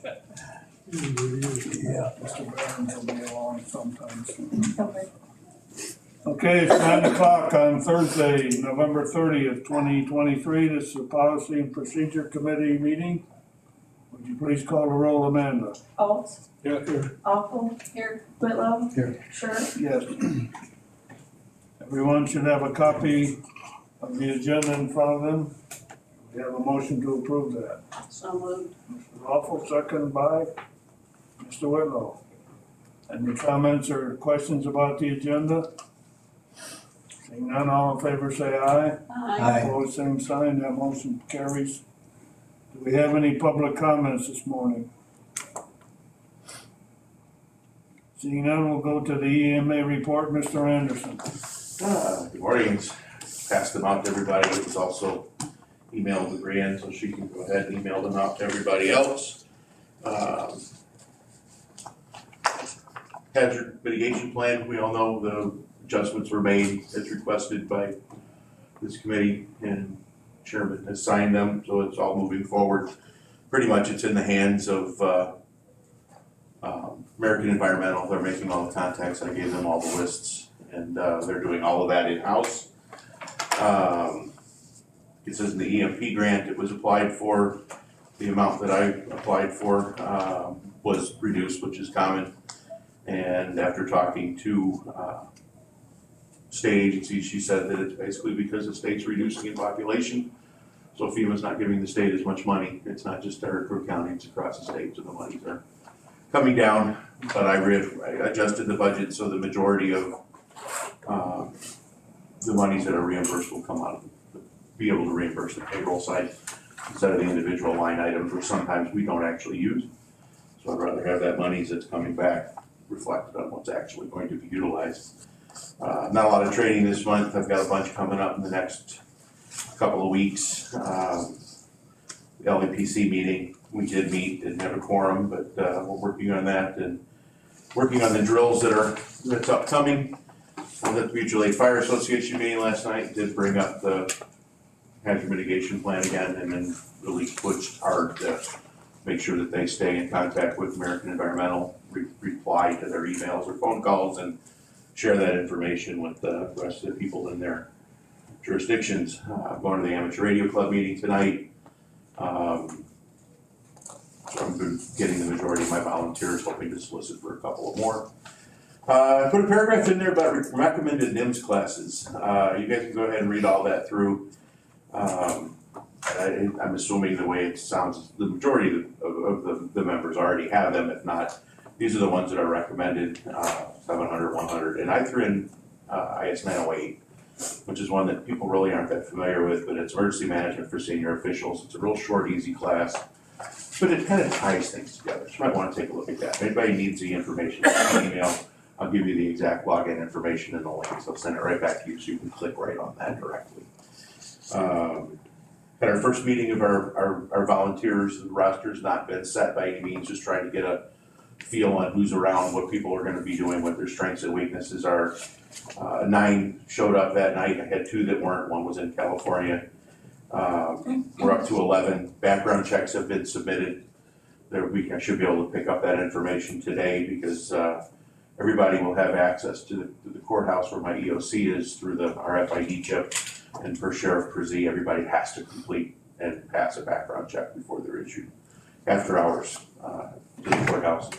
Yeah, Mr. Barnes will be along sometimes. Okay. Okay, it's 9 o'clock on Thursday, November 30th, 2023. This is the Policy and Procedure Committee meeting. Would you please call the roll, Amanda? Alt. Here. Awful. Here. Whitlow. Here. Sure. Yes. Everyone should have a copy of the agenda in front of them. We have a motion to approve that. So moved. Mr. Lawful, second by Mr. Whitlow. Any comments or questions about the agenda? Seeing none, all in favor say aye. Aye. Opposed, same sign, that motion carries. Do we have any public comments this morning? Seeing none, we'll go to the EMA report, Mr. Anderson. Good morning. Passed them out to everybody. It was also emailed to Brianne, so she can go ahead and email them out to everybody else. Hazard mitigation plan, we all know the adjustments were made as requested by this committee, and Chairman has signed them, so it's all moving forward. Pretty much it's in the hands of American Environmental. They're making all the contacts. I gave them all the lists, and they're doing all of that in-house. It says in the E&P grant, it was applied for. The amount that I applied for was reduced, which is common. And after talking to state agencies, she said that it's basically because the state's reducing in population. So FEMA's not giving the state as much money. It's not just Eric County, it's across the state, so the monies are coming down. But I adjusted the budget so the majority of the monies that are reimbursed will come out, be able to reimburse the payroll side instead of the individual line items, which sometimes we don't actually use. So I'd rather have that money that's coming back reflected on what's actually going to be utilized. Not a lot of training this month. I've got a bunch coming up in the next couple of weeks. The LEPC meeting, we did meet, didn't have a quorum, but we're working on that and working on the drills that's upcoming. I was at the Mutual Aid Fire Association meeting last night, did bring up the hazard mitigation plan again, and then really pushed hard to make sure that they stay in contact with American Environmental, reply to their emails or phone calls, and share that information with the rest of the people in their jurisdictions. I'm going to the Amateur Radio Club meeting tonight. So I'm getting the majority of my volunteers, hoping to solicit for a couple of more. I put a paragraph in there about recommended NIMS classes. You guys can go ahead and read all that through. I'm assuming the way it sounds, the majority of the members already have them. If not, these are the ones that are recommended, 700, 100. And I threw in IS 908, which is one that people really aren't that familiar with, but it's emergency management for senior officials. It's a real short, easy class, but it kind of ties things together. So you might want to take a look at that. If anybody needs the information, send an email. I'll give you the exact login information and the links. I'll send it right back to you so you can click right on that directly. At our first meeting of our volunteers, the roster's not been set by any means, just trying to get a feel on who's around, what people are going to be doing, what their strengths and weaknesses are. 9 showed up that night. I had 2 that weren't. One was in California. We're up to 11. Background checks have been submitted. I should be able to pick up that information today because everybody will have access to the courthouse where my EOC is through the RFID chip. And for Sheriff Brzee, everybody has to complete and pass a background check before they're issued after hours to the courthouse.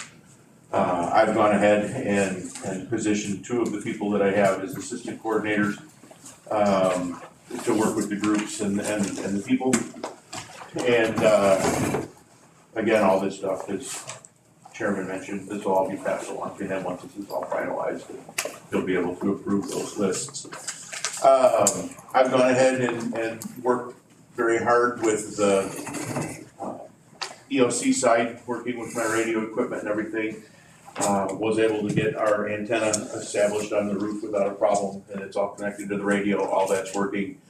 I've gone ahead and positioned 2 of the people that I have as assistant coordinators to work with the groups and the people. And again, all this stuff, as Chairman mentioned, this will all be passed along to him once this is all finalized. He'll be able to approve those lists. I've gone ahead and worked very hard with the EOC side, working with my radio equipment and everything. Was able to get our antenna established on the roof without a problem, and it's all connected to the radio. All that's working.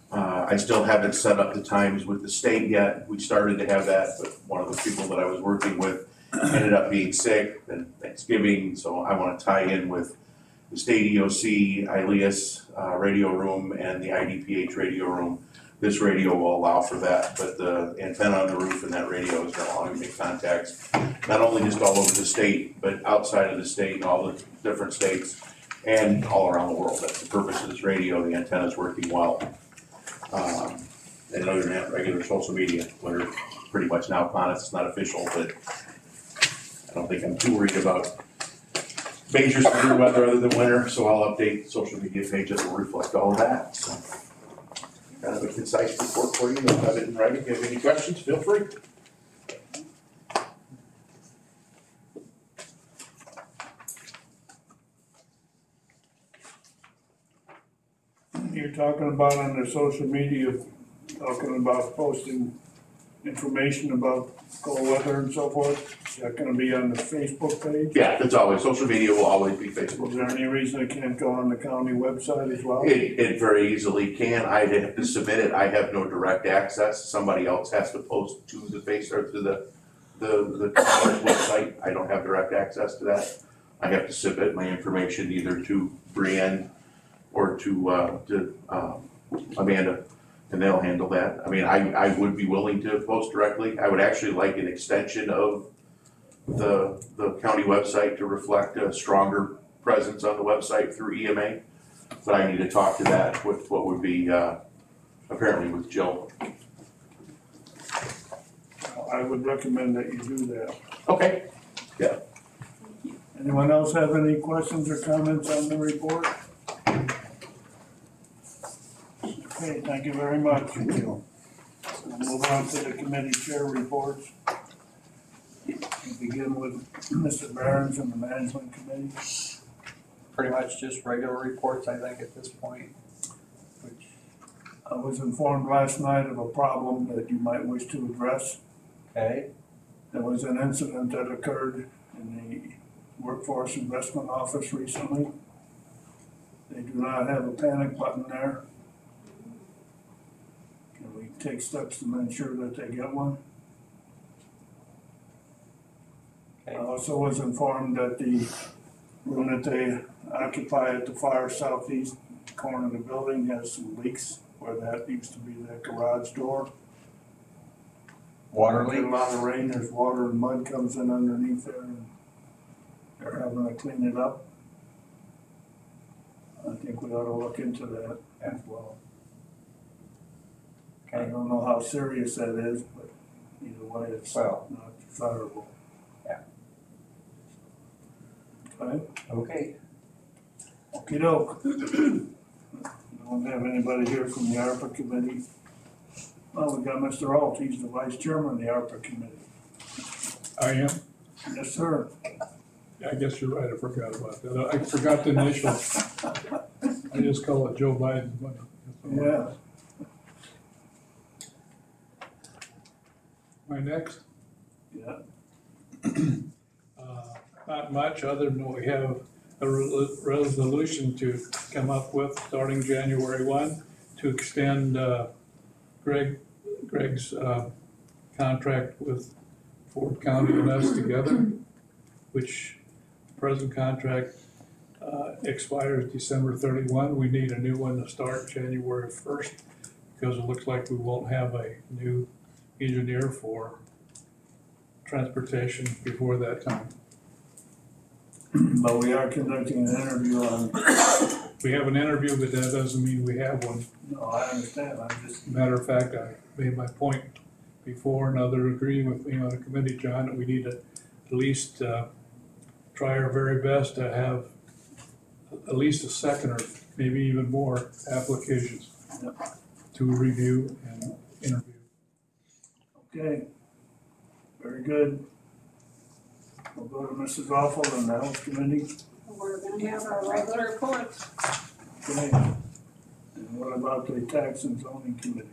I still haven't set up the times with the state yet. We started to have that, but one of the people that I was working with ended up being sick and Thanksgiving, so I want to tie in with the state EOC, ILEAS radio room, and the IDPH radio room This radio will allow for that, but the antenna on the roof and that radio is gonna allow you to make contacts, not only just all over the state, but outside of the state and all the different states and all around the world. That's the purpose of this radio. The antenna's working well. And other than that, regular social media, we're pretty much now upon us. It's not official, but I don't think I'm too worried about major severe weather other than winter, so I'll update the social media page that will reflect all of that, so. Kind of a concise report for you, I'll have it in writing. If you have any questions, feel free. You're talking about on the social media, talking about posting information about cold weather and so forth. Is that gonna be on the Facebook page? Yeah, it's always, social media will always be Is there Facebook. any reason it can't go on the county website as well? It very easily can. I'd have to submit it. I have no direct access. Somebody else has to post to the face or to the website. I don't have direct access to that. I have to submit my information either to Brienne or to Amanda, and they'll handle that. I mean, I would be willing to post directly. I would actually like an extension of the county website to reflect a stronger presence on the website through EMA. But I need to talk to that with what would be, apparently with Jill. I would recommend that you do that. Okay. Anyone else have any questions or comments on the report? Okay, thank you very much. We'll move on to the committee chair reports. We begin with Mr. Barron's and the management committee. Pretty much just regular reports, I think, at this point, which, I was informed last night of a problem that you might wish to address. okay, There was an incident that occurred in the Workforce Investment Office recently. They do not have a panic button there. Can we take steps to ensure that they get one? I okay, also was informed that the room that they occupy at the far southeast corner of the building has some leaks where that used to be that garage door. water Get a leak, lot of rain, there's water and mud comes in underneath there and they're having to clean it up. I think we ought to look into that as well. I okay, don't know how serious that is, but either way, it's Well. not desirable. Yeah. Okay, okay. okey doke. Don't have anybody here from the ARPA committee. Well, we got Mr. Alt, he's the vice chairman of the ARPA committee. I am. Yes, sir. I guess you're right, I forgot about that. I forgot the initial. I just call it Joe Biden's money. Yeah. My next, Yeah. not much, other than we have a resolution to come up with starting January 1 to extend Greg's contract with Ford County and us together, which present contract expires December 31. We need a new one to start January 1st because it looks like we won't have a new engineer for transportation before that time. But we are conducting an interview on, We have an interview, but that doesn't mean we have one. no, I understand, I'm just, Matter of fact, I made my point before, and others agree with me on the committee, John, that we need to at least try our very best to have at least a second or maybe even more applications to review and interview. okay. Very good. We'll go to Mrs. Awful and the Health Committee. We're gonna have our regular reports. Okay. And what about the Tax and Zoning Committee?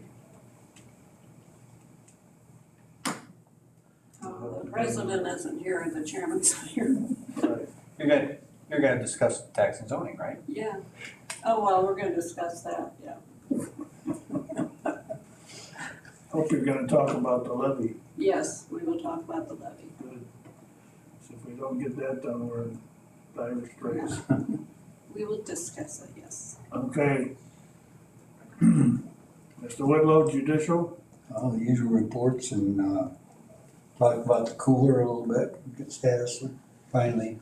The president isn't here and the chairman's here. Right. You're gonna discuss tax and zoning, right? Yeah. Oh, well, we're gonna discuss that, yeah. Hope you're gonna talk about the levy. Yes, we will talk about the levy. Good. So if we don't get that done, we're in dire straits. We will discuss it, yes. Okay. Mr. Whitlow, judicial? The usual reports and, talk about the cooler a little bit, get status, we're finally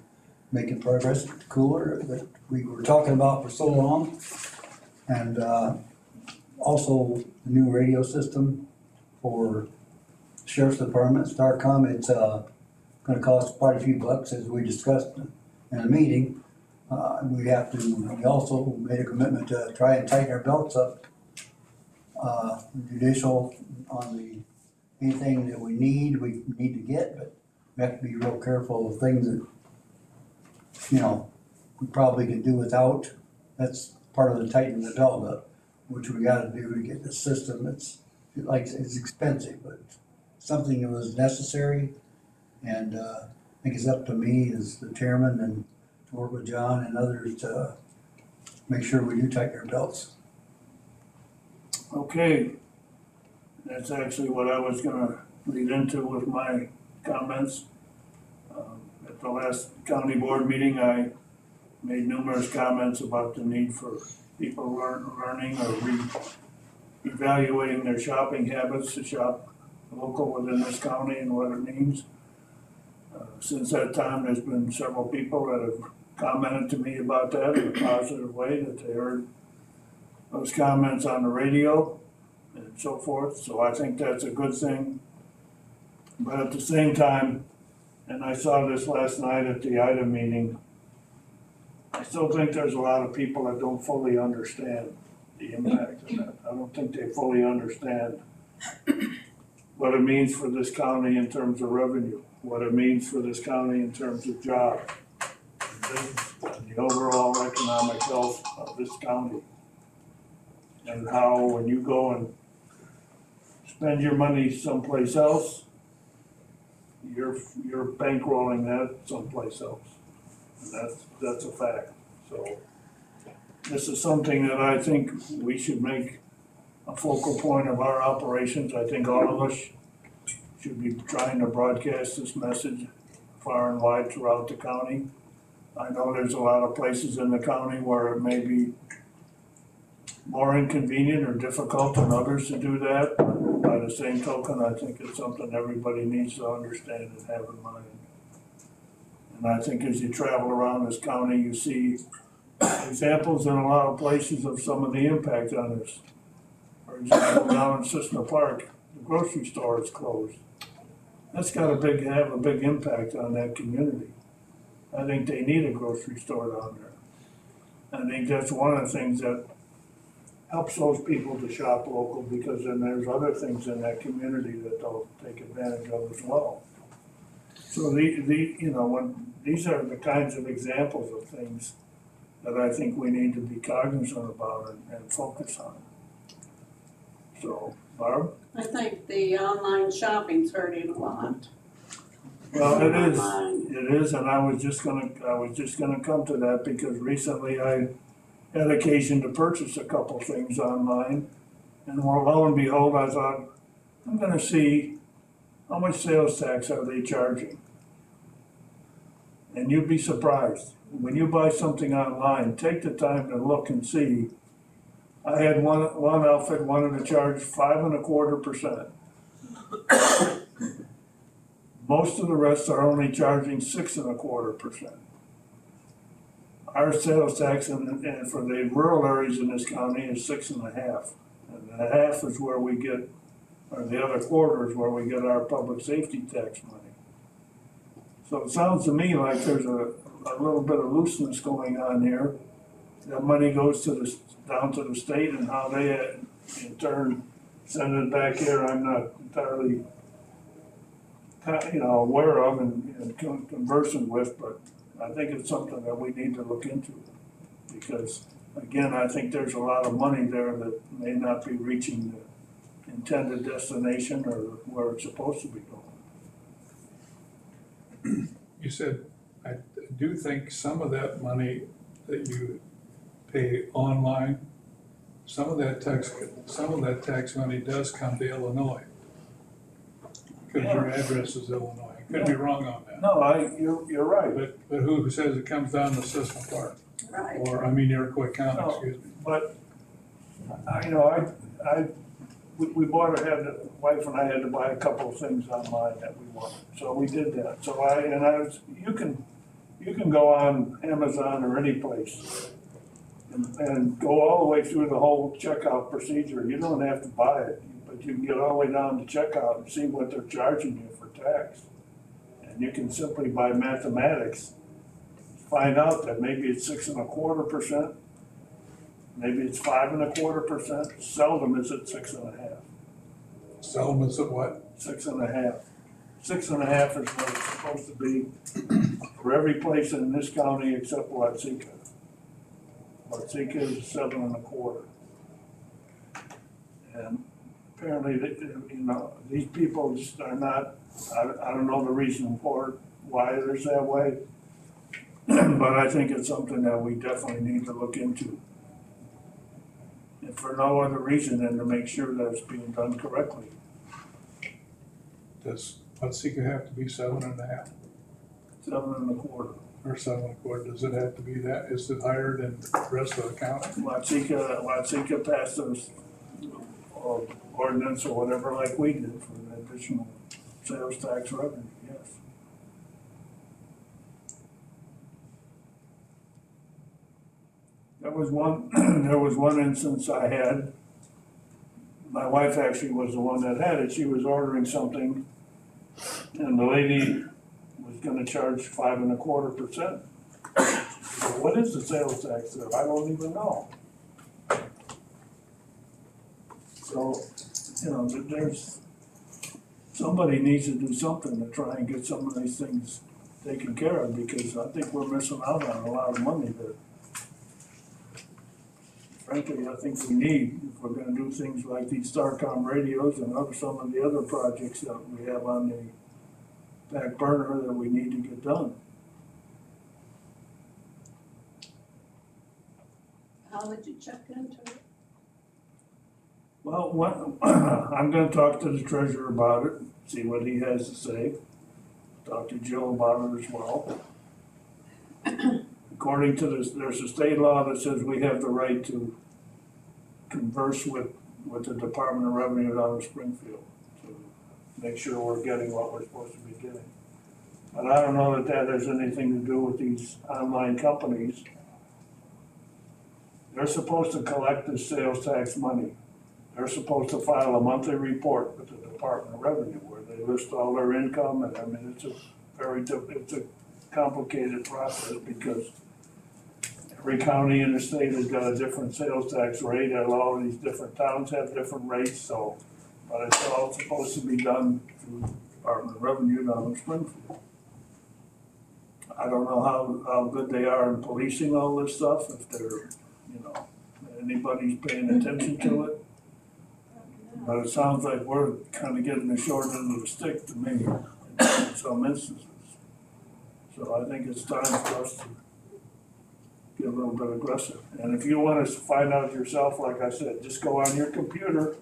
making progress with the cooler that we were talking about for so long. And, also the new radio system for Sheriff's Department, Starcom, it's, gonna cost quite a few bucks as we discussed in a meeting. We also made a commitment to try and tighten our belts up, judicial on anything that we need to get, but we have to be real careful of things that, we probably could do without. That's part of the tightening the belt up, which we gotta do to get the system. It's expensive, but something that was necessary. And, I think it's up to me as the chairman and to work with John and others to make sure we do tighten our belts. Okay. That's actually what I was gonna lead into with my comments. At the last county board meeting, I made numerous comments about the need for people learning or evaluating their shopping habits to shop local within this county and what it means. Since that time, there's been several people that have commented to me about that in a positive way, that they heard those comments on the radio and so forth, so I think that's a good thing. But at the same time, and I saw this last night at the IDA meeting, I still think there's a lot of people that don't fully understand the impact of that. I don't think they fully understand what it means for this county in terms of revenue, what it means for this county in terms of jobs, and the overall economic health of this county. And how when you go and spend your money someplace else, you're bankrolling that someplace else. And that's a fact. So this is something that I think we should make a focal point of our operations. I think all of us should be trying to broadcast this message far and wide throughout the county. I know there's a lot of places in the county where it may be more inconvenient or difficult than others to do that. By the same token, I think it's something everybody needs to understand and have in mind. And I think as you travel around this county, you see examples in a lot of places of some of the impact on this. For example, down in Cissna Park, the grocery store is closed. That's got have a big impact on that community. I think they need a grocery store down there. I think that's one of the things that helps those people to shop local, because then there's other things in that community that they'll take advantage of as well. So these are the kinds of examples of things that I think we need to be cognizant about and focus on. So, Barb? I think the online shopping's hurting a lot. Well, it is, and I was just gonna come to that, because recently I had occasion to purchase a couple things online, and lo and behold, I thought, I'm gonna see how much sales tax are they charging. And you'd be surprised, when you buy something online, take the time to look and see. I had one outfit wanted to charge 5.25%. Most of the rest are only charging 6.25%. Our sales tax and for the rural areas in this county is 6.5%. And the half is where we get, or the other quarter is where we get our public safety tax money. So it sounds to me like there's a little bit of looseness going on here. That money goes down to the state, and how they in turn send it back here, I'm not entirely aware of and conversant with, but I think it's something that we need to look into, because again, I think there's a lot of money there that may not be reaching the intended destination or where it's supposed to be going. You said, I do think some of that money that you pay online, some of that tax money does come to Illinois, because your address is Illinois. I could be wrong on that. No, you're right. But who says it comes down to Cissna Park? Right. Or, Iroquois County, excuse me. But, I we bought, wife and I had to buy a couple of things online that we wanted, so we did that. So you can go on Amazon or any place and go all the way through the whole checkout procedure. You don't have to buy it, but you can get all the way down to checkout and see what they're charging you for tax. And you can simply, by mathematics, find out that maybe it's 6.25%, maybe it's 5.25%. Seldom is it 6.5%. Seldom is it what? 6.5%. 6.5% is what it's supposed to be for every place in this county except Watsika. Watsika is 7.25%. And apparently, these people just are not, I don't know the reason for it, why there's that way. But I think it's something that we definitely need to look into. And for no other reason than to make sure that it's being done correctly. Does Watsika have to be 7.5 7.25%. or 7.25? Does it have to be that? Is it higher than the rest of the county? Watsika passed those ordinance or whatever like we did for the additional sales tax revenue, yes. There was one instance I had. My wife actually was the one that had it. She was ordering something and the lady was gonna charge 5.25%. What is the sales tax there? I don't even know. So, somebody needs to do something to try and get some of these things taken care of, because I think we're missing out on a lot of money that frankly, I think we need, if we're gonna do things like these Starcom radios and some of the other projects that we have on the back burner that we need to get done. How would you check into it? Well, I'm gonna talk to the treasurer about it, see what he has to say. Talk to Joe about it as well. According to this, there's a state law that says we have the right to converse with the Department of Revenue down in Springfield to make sure we're getting what we're supposed to be getting. But I don't know that has anything to do with these online companies. They're supposed to collect the sales tax money. They're supposed to file a monthly report with the Department of Revenue where they list all their income, and I mean, it's a complicated process because every county in the state has got a different sales tax rate, and all of these different towns have different rates, so, but it's all supposed to be done through the Department of Revenue down in Springfield. I don't know how good they are in policing all this stuff, if they're, anybody's paying attention to it. But it sounds like we're kind of getting the short end of the stick to me in some instances. So I think it's time for us to get a little bit aggressive. And if you want to find out yourself, like I said, just go on your computer,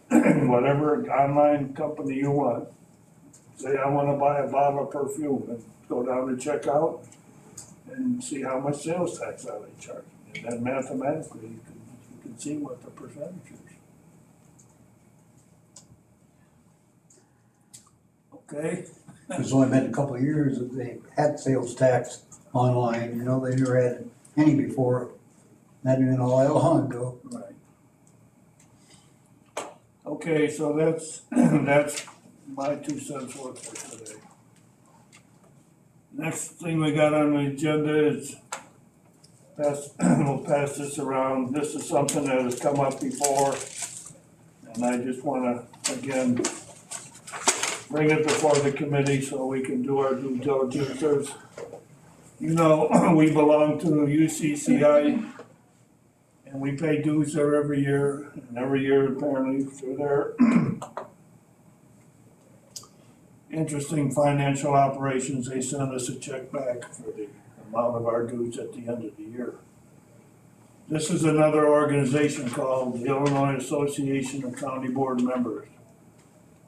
whatever online company you want. Say, I want to buy a bottle of perfume, and go down to checkout and see how much sales tax are they charging. And then mathematically, you can see what the percentage is. Okay? It's only been a couple of years that they had sales tax online, they never had any before. That been all that long ago. Right. Okay, so that's my 2 cents worth for today. Next thing we got on the agenda is we'll pass this around. This is something that has come up before, and I just want to again bring it before the committee so we can do our due diligence. We belong to UCCI, and we pay dues there every year, and every year apparently through their interesting financial operations, they send us a check back for the amount of our dues at the end of the year. This is another organization called the Illinois Association of County Board Members.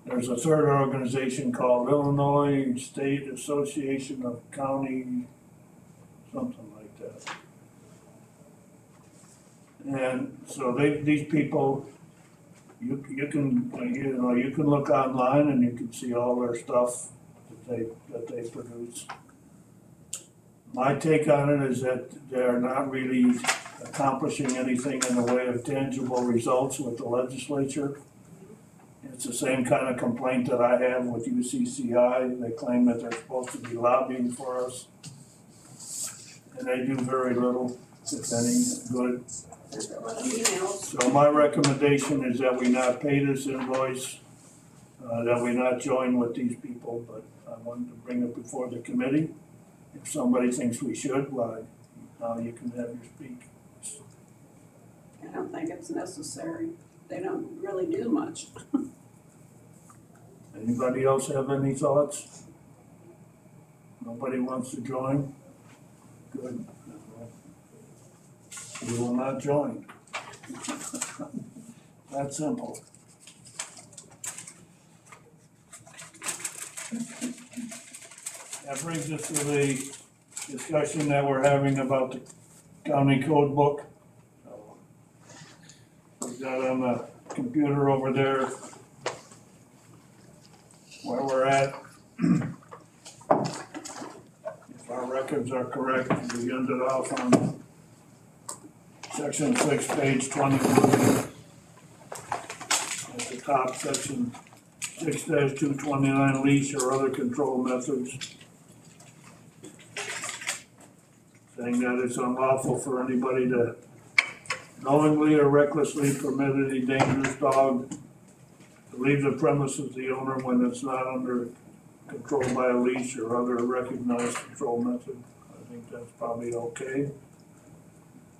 There's a third organization called Illinois State Association of County, something like that. And so these people you can, you can look online and you can see all their stuff that they produce. My take on it is that they're not really accomplishing anything in the way of tangible results with the legislature. It's the same kind of complaint that I have with UCCI. They claim that they're supposed to be lobbying for us. And they do very little, if any, good. There's a lot of emails. So my recommendation is that we not pay this invoice, that we not join with these people, but I wanted to bring it before the committee. If somebody thinks we should, why, now you can have your speak. I don't think it's necessary. They don't really do much. Anybody else have any thoughts? Nobody wants to join? Good. We will not join. That's simple. That brings us to the discussion that we're having about the county code book. We've got on the computer over there where we're at. If our records are correct, we ended off on section 6, page 21. At the top, section 6-229, leash or other control methods. Saying that it's unlawful for anybody to knowingly or recklessly permit any dangerous dog to leave the premises of the owner when it's not under control by a leash or other recognized control method. I think that's probably okay.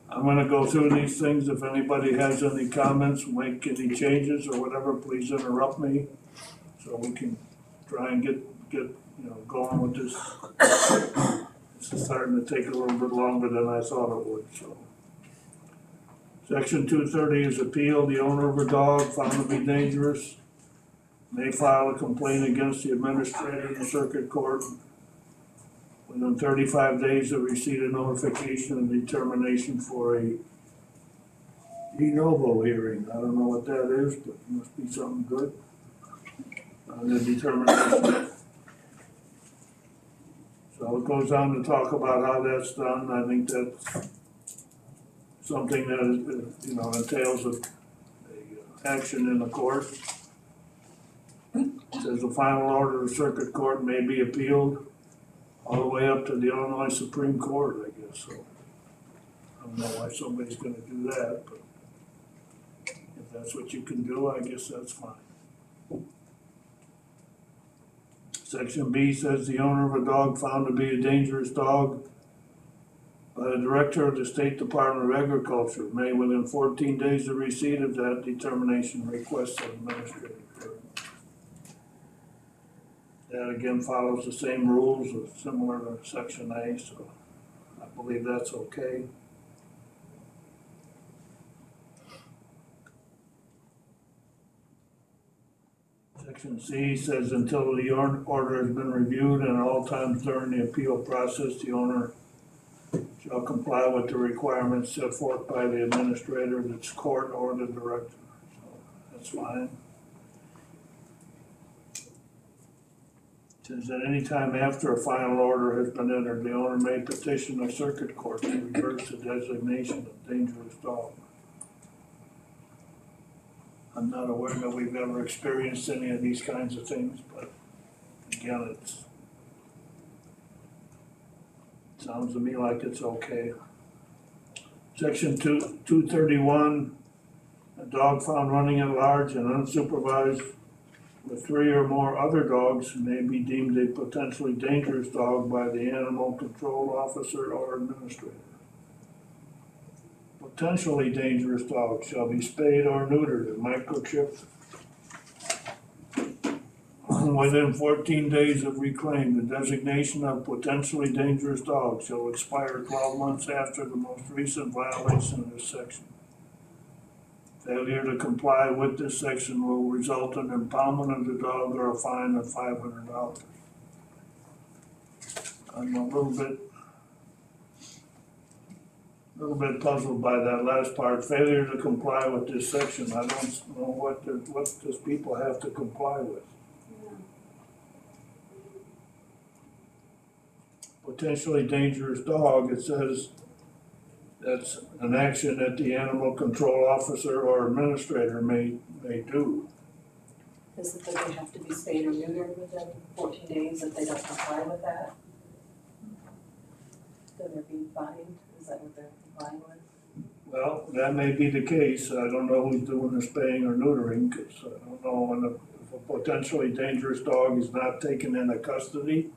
I'm gonna go through these things. If anybody has any comments, make any changes or whatever, please interrupt me so we can try and get going with this. This is starting to take a little bit longer than I thought it would, so. Section 230 is appeal. The owner of a dog found to be dangerous may file a complaint against the administrator in the circuit court within 35 days of receipt of notification and determination for a de novo hearing. I don't know what that is, but it must be something good. The determination. So it goes on to talk about how that's done. I think that's something that entails a action in the court. It says the final order of the circuit court may be appealed all the way up to the Illinois Supreme Court, I guess. So I don't know why somebody's going to do that, but if that's what you can do, I guess that's fine. Section B says the owner of a dog found to be a dangerous dog by the director of the State Department of Agriculture may, within 14 days of receipt of that determination, request an administrative hearing. That again follows the same rules similar to Section A, so I believe that's okay. Section C says until the order has been reviewed and at all times during the appeal process, the owner shall comply with the requirements set forth by the administrator of its court or the director. So that's fine. It says that any time after a final order has been entered, the owner may petition the circuit court to reverse the designation of dangerous dog. I'm not aware that we've ever experienced any of these kinds of things, but again, it sounds to me like it's okay. Section 231, a dog found running at large and unsupervised with 3 or more other dogs may be deemed a potentially dangerous dog by the animal control officer or administrator. Potentially dangerous dogs shall be spayed or neutered and microchipped within 14 days of reclaim. The designation of potentially dangerous dog shall expire 12 months after the most recent violation of this section. Failure to comply with this section will result in impoundment of the dog or a fine of $500. I'm a little bit A little bit puzzled by that last part, failure to comply with this section. I don't know what does people have to comply with? Potentially dangerous dog, it says that's an action that the animal control officer or administrator may do. Is it that they have to be spayed or neutered within 14 days if they don't comply with that? Then they're being fined? Is that what they're complying with? Well, that may be the case. I don't know who's doing the spaying or neutering, because I don't know when if a potentially dangerous dog is not taken into custody,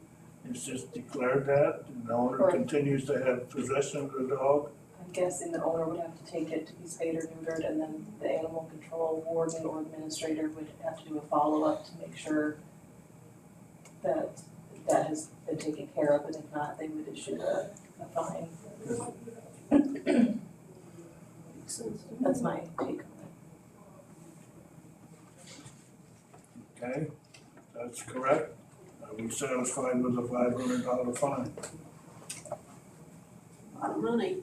it's just declared that, and the owner Right. continues to have possession of the dog. I'm guessing the owner would have to take it to be spayed or neutered, and then the animal control warden or administrator would have to do a follow-up to make sure that that has been taken care of, and if not, they would issue a fine. Makes sense. That's my take on Okay, that's correct. Are we satisfied with the $500 fine? A lot of money.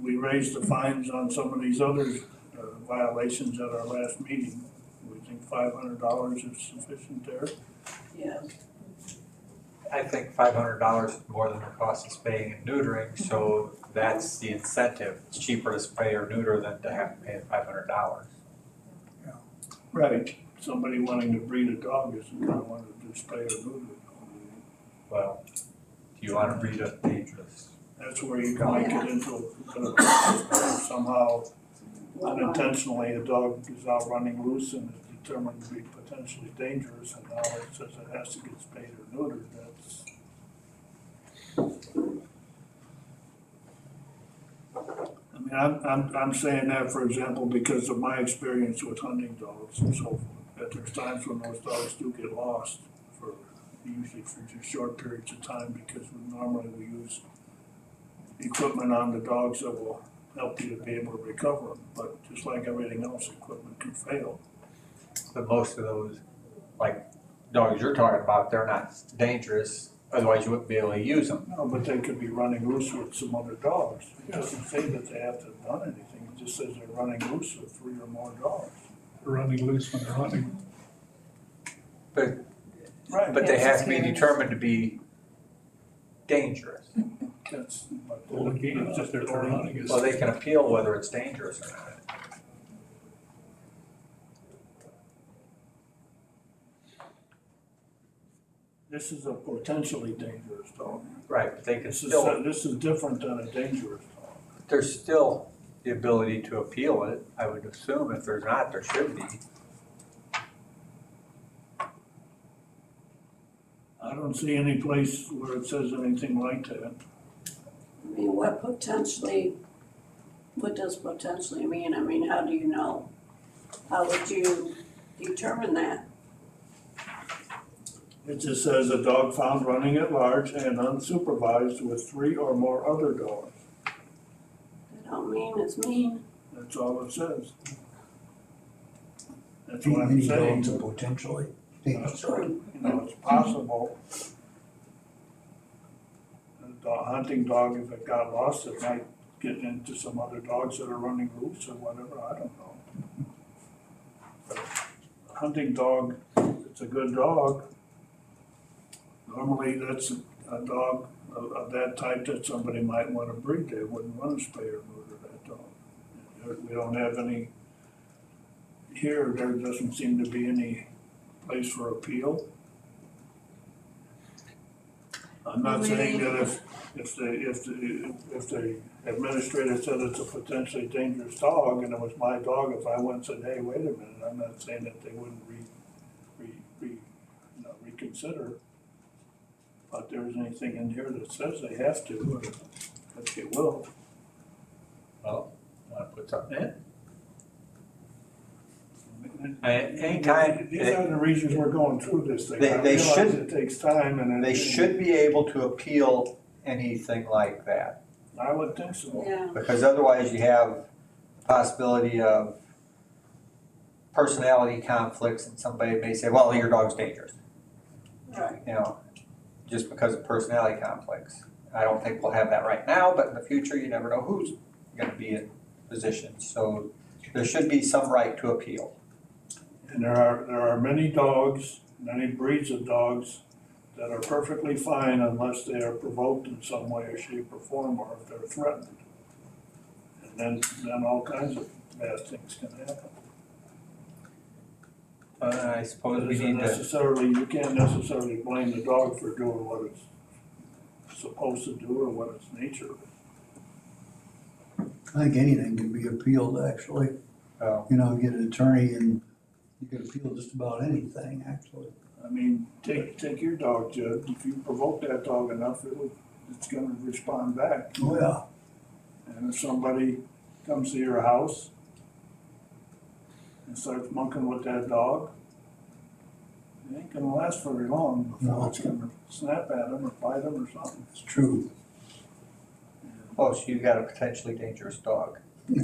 We raised the fines on some of these other violations at our last meeting. We think $500 is sufficient there. Yeah. I think $500 is more than the cost of spaying and neutering, so that's the incentive. It's cheaper to spay or neuter than to have to pay $500. Right. Somebody wanting to breed a dog isn't gonna want to do spay or neuter. Well, do you want to breed a dangerous? That's where you can make it into somehow unintentionally a dog is out running loose and is determined to be potentially dangerous, and now it says it has to get spayed or neutered. That's I mean, I'm saying that, for example, because of my experience with hunting dogs and so forth, that there's times when those dogs do get lost for, usually for just short periods of time, because normally we use equipment on the dogs that will help you to be able to recover them, but just like everything else, equipment can fail. But most of those, like dogs you're talking about, they're not dangerous, otherwise you wouldn't be able to use them. No, but they could be running loose with some other dogs. It doesn't say that they have to have done anything, it just says they're running loose with 3 or more dogs. They're running loose when they're hunting. But Right. But they Yes, have to be it's determined to be dangerous. That's, but Well, again, it's just their turn hunting is. Well, they can appeal whether it's dangerous or not. This is a potentially dangerous dog. Right, but they can This still, is different than a dangerous dog. there's still the ability to appeal it, I would assume. If there's not, there should be. I don't see any place where it says anything like that. I mean, what does potentially mean? I mean, how do you know? How would you determine that? It just says a dog found running at large and unsupervised with 3 or more other dogs. That don't mean it's mean. That's all it says. That's what I'm Many saying. dogs are potentially dangerous. You know, it's possible. A hunting dog, if it got lost, it might get into some other dogs that are running loose or whatever, I don't know. But a hunting dog, it's a good dog. Normally, that's a dog of that type that somebody might want to breed. They wouldn't want to spay or neuter that dog. We don't have any, here, there doesn't seem to be any place for appeal. I'm not saying that if the administrator said it's a potentially dangerous dog and it was my dog, if I went and said, hey, wait a minute, I'm not saying that they wouldn't reconsider. But there isn't anything in here that says they have to, or that they will. Well, want to put something in? Anytime. These are the reasons we're going through this thing. They I realize should- it takes time and. They should be able to appeal anything like that, I would think so. Yeah. because otherwise you have the possibility of personality conflicts, and somebody may say, well, your dog's dangerous, Right. you know, just because of personality conflicts. I don't think we'll have that right now, but in the future, you never know who's gonna be in position, so there should be some right to appeal. And there are many dogs, many breeds of dogs that are perfectly fine unless they are provoked in some way or shape or form, or if they're threatened. And then all kinds of bad things can happen. I suppose we Isn't need to, necessarily, you can't necessarily blame the dog for doing what it's supposed to do or what its nature is. I think anything can be appealed, actually. well, You know, get an attorney and you can appeal just about anything, actually. I mean, take your dog, Judd. If you provoke that dog enough, it's gonna respond back. Oh, yeah. And if somebody comes to your house and starts monkeying with that dog, it ain't gonna last very long before No. it's gonna snap at him or bite him or something. It's true. oh, so you got a potentially dangerous dog. I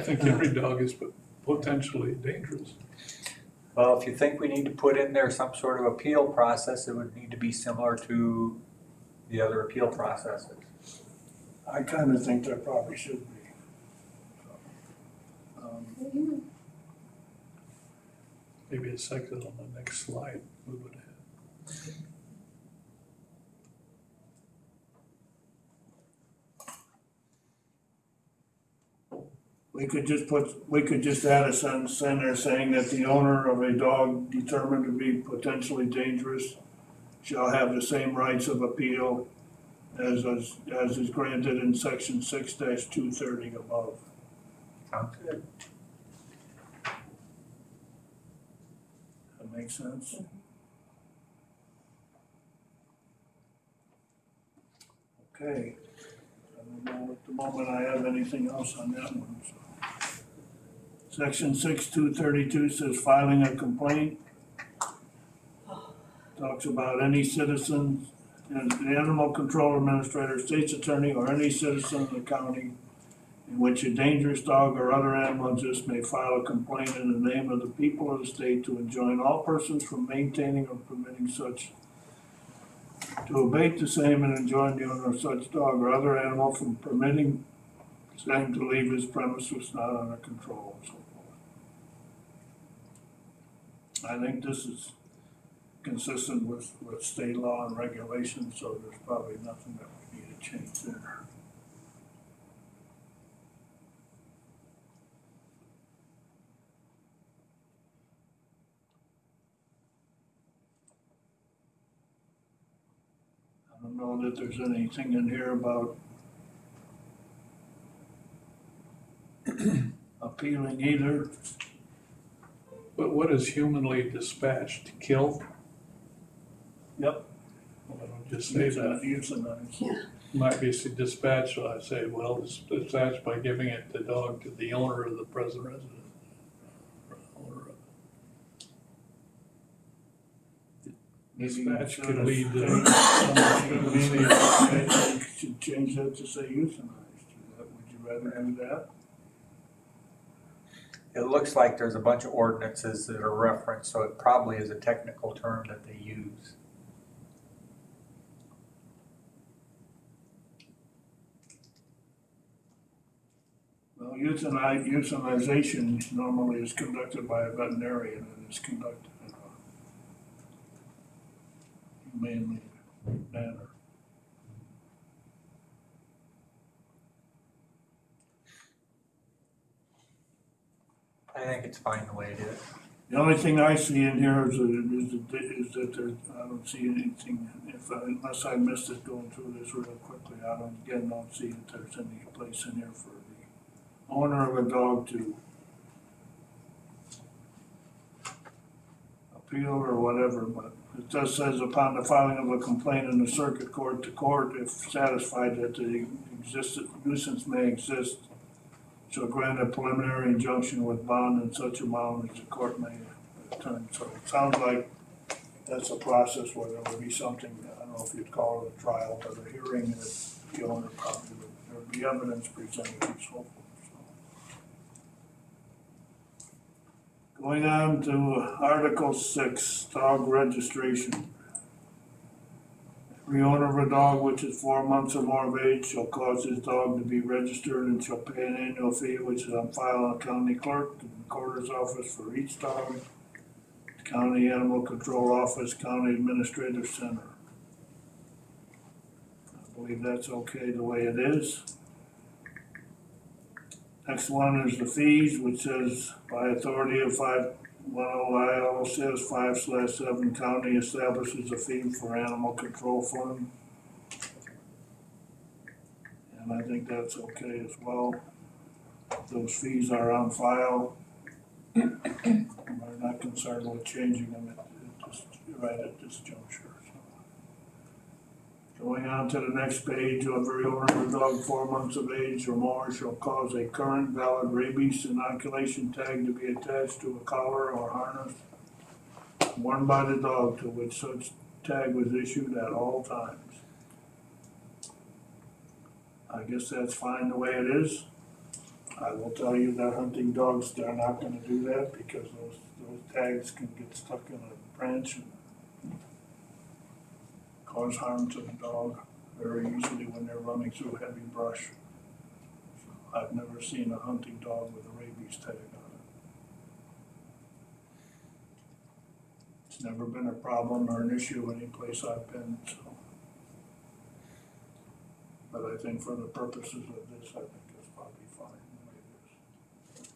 think every dog is potentially dangerous. Well, if you think we need to put in there some sort of appeal process, it would need to be similar to the other appeal processes. I kinda think there probably should be. Maybe a second on the next slide, move it ahead. We could just add a sentence in there saying that the owner of a dog determined to be potentially dangerous shall have the same rights of appeal as is granted in section 6-230 above. Sounds good. That makes sense? Okay. I don't know at the moment I have anything else on that one, so. Section 6-232 says filing a complaint. Talks about any citizen, and the animal control administrator, state's attorney, or any citizen of the county in which a dangerous dog or other animal exists may file a complaint in the name of the people of the state to enjoin all persons from maintaining or permitting such, to abate the same and enjoin the owner of such dog or other animal from permitting same to leave his premises not under control and so forth. I think this is consistent with state law and regulations, so there's probably nothing that we need to change there. I don't know that there's anything in here about appealing either. But what is humanly dispatched? Kill? Yep. Well, I don't just say that. Euthanize. Might be dispatched, so I say, well, it's dispatched by giving it the dog to the owner of the present resident. Owner of it. Dispatch could lead to. Should change that to say euthanized. Would you rather do that? It looks like there's a bunch of ordinances that are referenced, so it probably is a technical term that they use. Well, euthanization normally is conducted by a veterinarian and is conducted in a humane manner. I think it's fine the way it is. The only thing I see in here is that there, I don't see anything, unless I missed it going through this real quickly, I don't see that there's any place in here for the owner of a dog to appeal or whatever, but it just says upon the filing of a complaint in the circuit court, the court, if satisfied that the nuisance may exist, shall grant a preliminary injunction with bond in such amount as the court may determine. So it sounds like that's a process where there would be something, I don't know if you'd call it a trial, but a hearing that the owner probably would, there would be evidence presented and so forth. So. Going on to Article 6, dog registration. The owner of a dog which is 4 months or more of age shall cause his dog to be registered and shall pay an annual fee which is on file on the county clerk, the recorder's office for each dog, county animal control office, county administrative center. I believe that's okay the way it is. Next one is the fees, which says by authority of 510 Iowa says 5/7 county establishes a fee for animal control fund. And I think that's okay as well. Those fees are on file. We're not concerned with changing them right at this juncture. Going on to the next page, every owner of a dog 4 months of age or more shall cause a current valid rabies inoculation tag to be attached to a collar or harness worn by the dog to which such tag was issued at all times. I guess that's fine the way it is. I will tell you that hunting dogs, they're not gonna do that because those tags can get stuck in a branch and cause harm to the dog very easily when they're running through heavy brush. So I've never seen a hunting dog with a rabies tag on it. It's never been a problem or an issue any place I've been, so. But I think for the purposes of this, I think it's probably fine the way it is.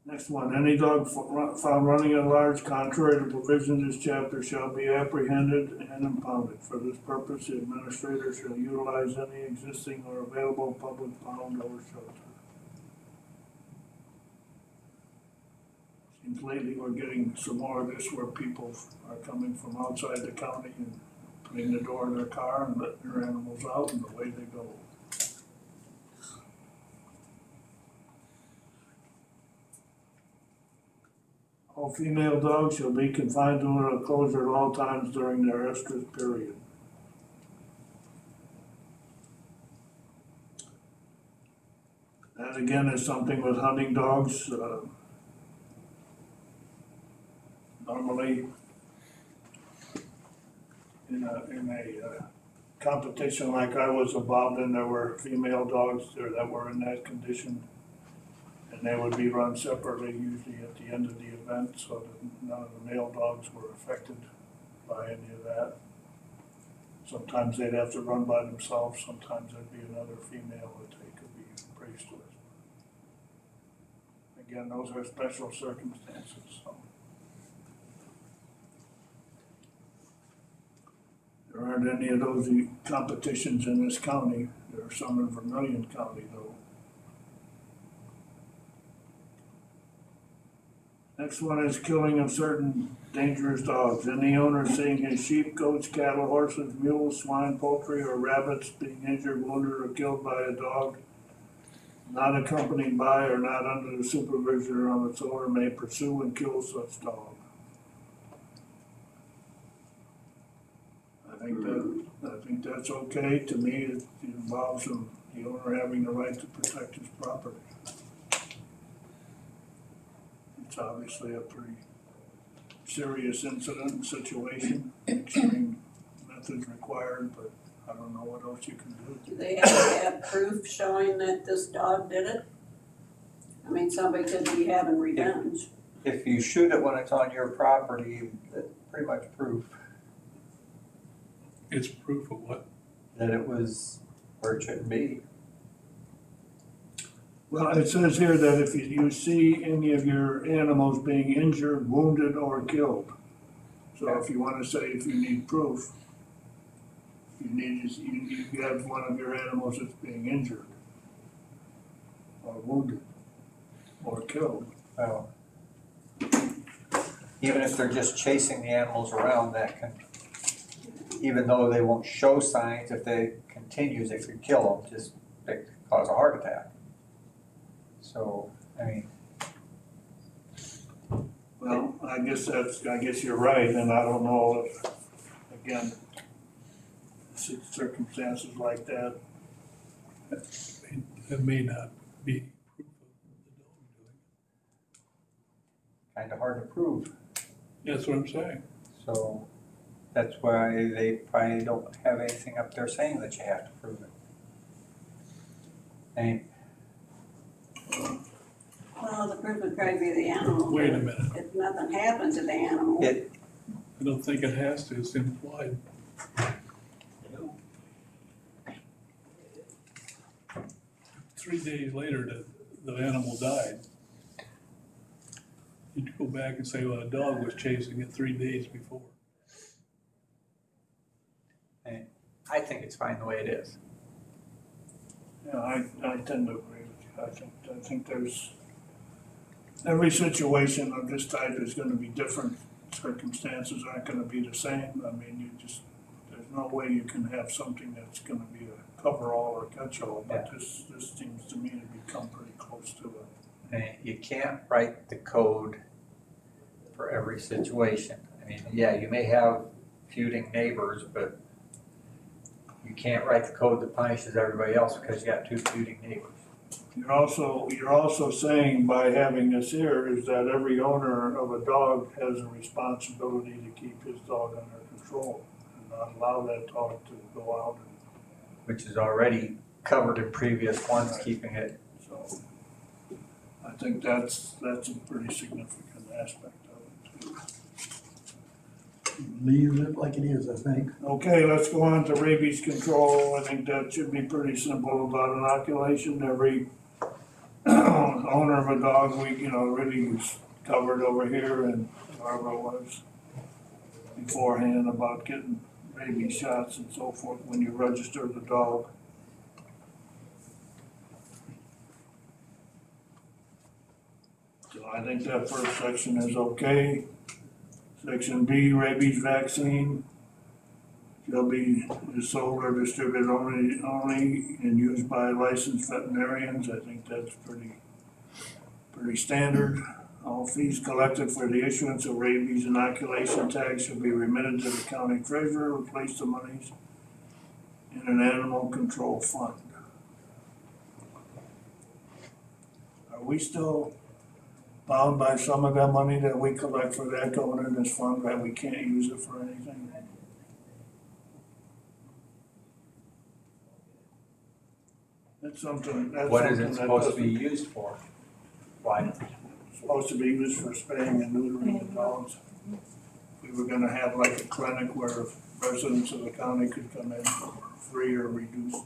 Next one, any dog found running at large contrary to provisions of this chapter shall be apprehended and impounded. For this purpose, the administrator shall utilize any existing or available public pound or shelter. Seems lately we're getting some more of this where people are coming from outside the county and putting the door in their car and letting their animals out and away they go. All female dogs shall be confined to an enclosure at all times during their estrus period. That again is something with hunting dogs. Normally, in a competition like I was involved in, there were female dogs there that were in that condition. And they would be run separately, usually at the end of the event, so that none of the male dogs were affected by any of that. Sometimes they'd have to run by themselves, sometimes there'd be another female that they could be braced with. Again, those are special circumstances, so. There aren't any of those competitions in this county. There are some in Vermilion County though. Next one is killing of certain dangerous dogs. Any owner seeing his sheep, goats, cattle, horses, mules, swine, poultry, or rabbits being injured, wounded, or killed by a dog not accompanied by or not under the supervision of its owner may pursue and kill such dog. I think that's okay. To me, it involves the owner having the right to protect his property. It's obviously a pretty serious incident and situation, extreme methods required, but I don't know what else you can do. Do they have to have proof showing that this dog did it? I mean, somebody could be having revenge. If you shoot it when it's on your property, that's pretty much proof It's proof of what? that it was where it shouldn't be. Well, it says here that if you see any of your animals being injured, wounded, or killed. So if you want to say, if you need proof, you have one of your animals that's being injured, or wounded, or killed. Well, even if they're just chasing the animals around, that can, even though they won't show signs, if they continues, it could kill them, just it could cause a heart attack. So, I mean. Well, I guess you're right, and I don't know if, again, circumstances like that. That may not be proof of the dog doing Kind of hard to prove, it. That's what I'm saying. so. That's why they probably don't have anything up there saying that you have to prove it. And Well, the proof would probably be the animal. Wait a minute. If nothing happens to the animal. it, I don't think it has to, it's implied. 3 days later, the animal died. You'd go back and say, well, a dog was chasing it 3 days before. I think it's fine the way it is. Yeah, I tend to agree with you. I think there's, every situation of this type is gonna be different. Circumstances aren't gonna be the same. I mean, there's no way you can have something that's gonna be a cover-all or catch-all, but this seems to me to become pretty close to it. And you can't write the code for every situation. I mean, yeah, you may have feuding neighbors, but you can't write the code that punishes everybody else because you got two feuding neighbors. You're also saying by having this here is that every owner of a dog has a responsibility to keep his dog under control and not allow that dog to go out and Which is already covered in previous ones, keeping it. so. I think that's a pretty significant aspect of it too. Leave it like it is, I think. Okay, let's go on to rabies control. I think that should be pretty simple about inoculation. Every owner of a dog, really was covered over here and whoever it was beforehand about getting rabies shots and so forth when you register the dog. So I think that first section is okay. Section B, rabies vaccine shall be sold or distributed only and used by licensed veterinarians. I think that's pretty standard. All fees collected for the issuance of rabies inoculation tags shall be remitted to the county treasurer who place the monies in an animal control fund. Are we still bound by some of that money that we collect for that going in this fund, that we can't use it for anything? That's something What is it that supposed to be doesn't- used for? Why? Supposed to be used for spaying and neutering the dogs. We were gonna have like a clinic where residents of the county could come in for free or reduced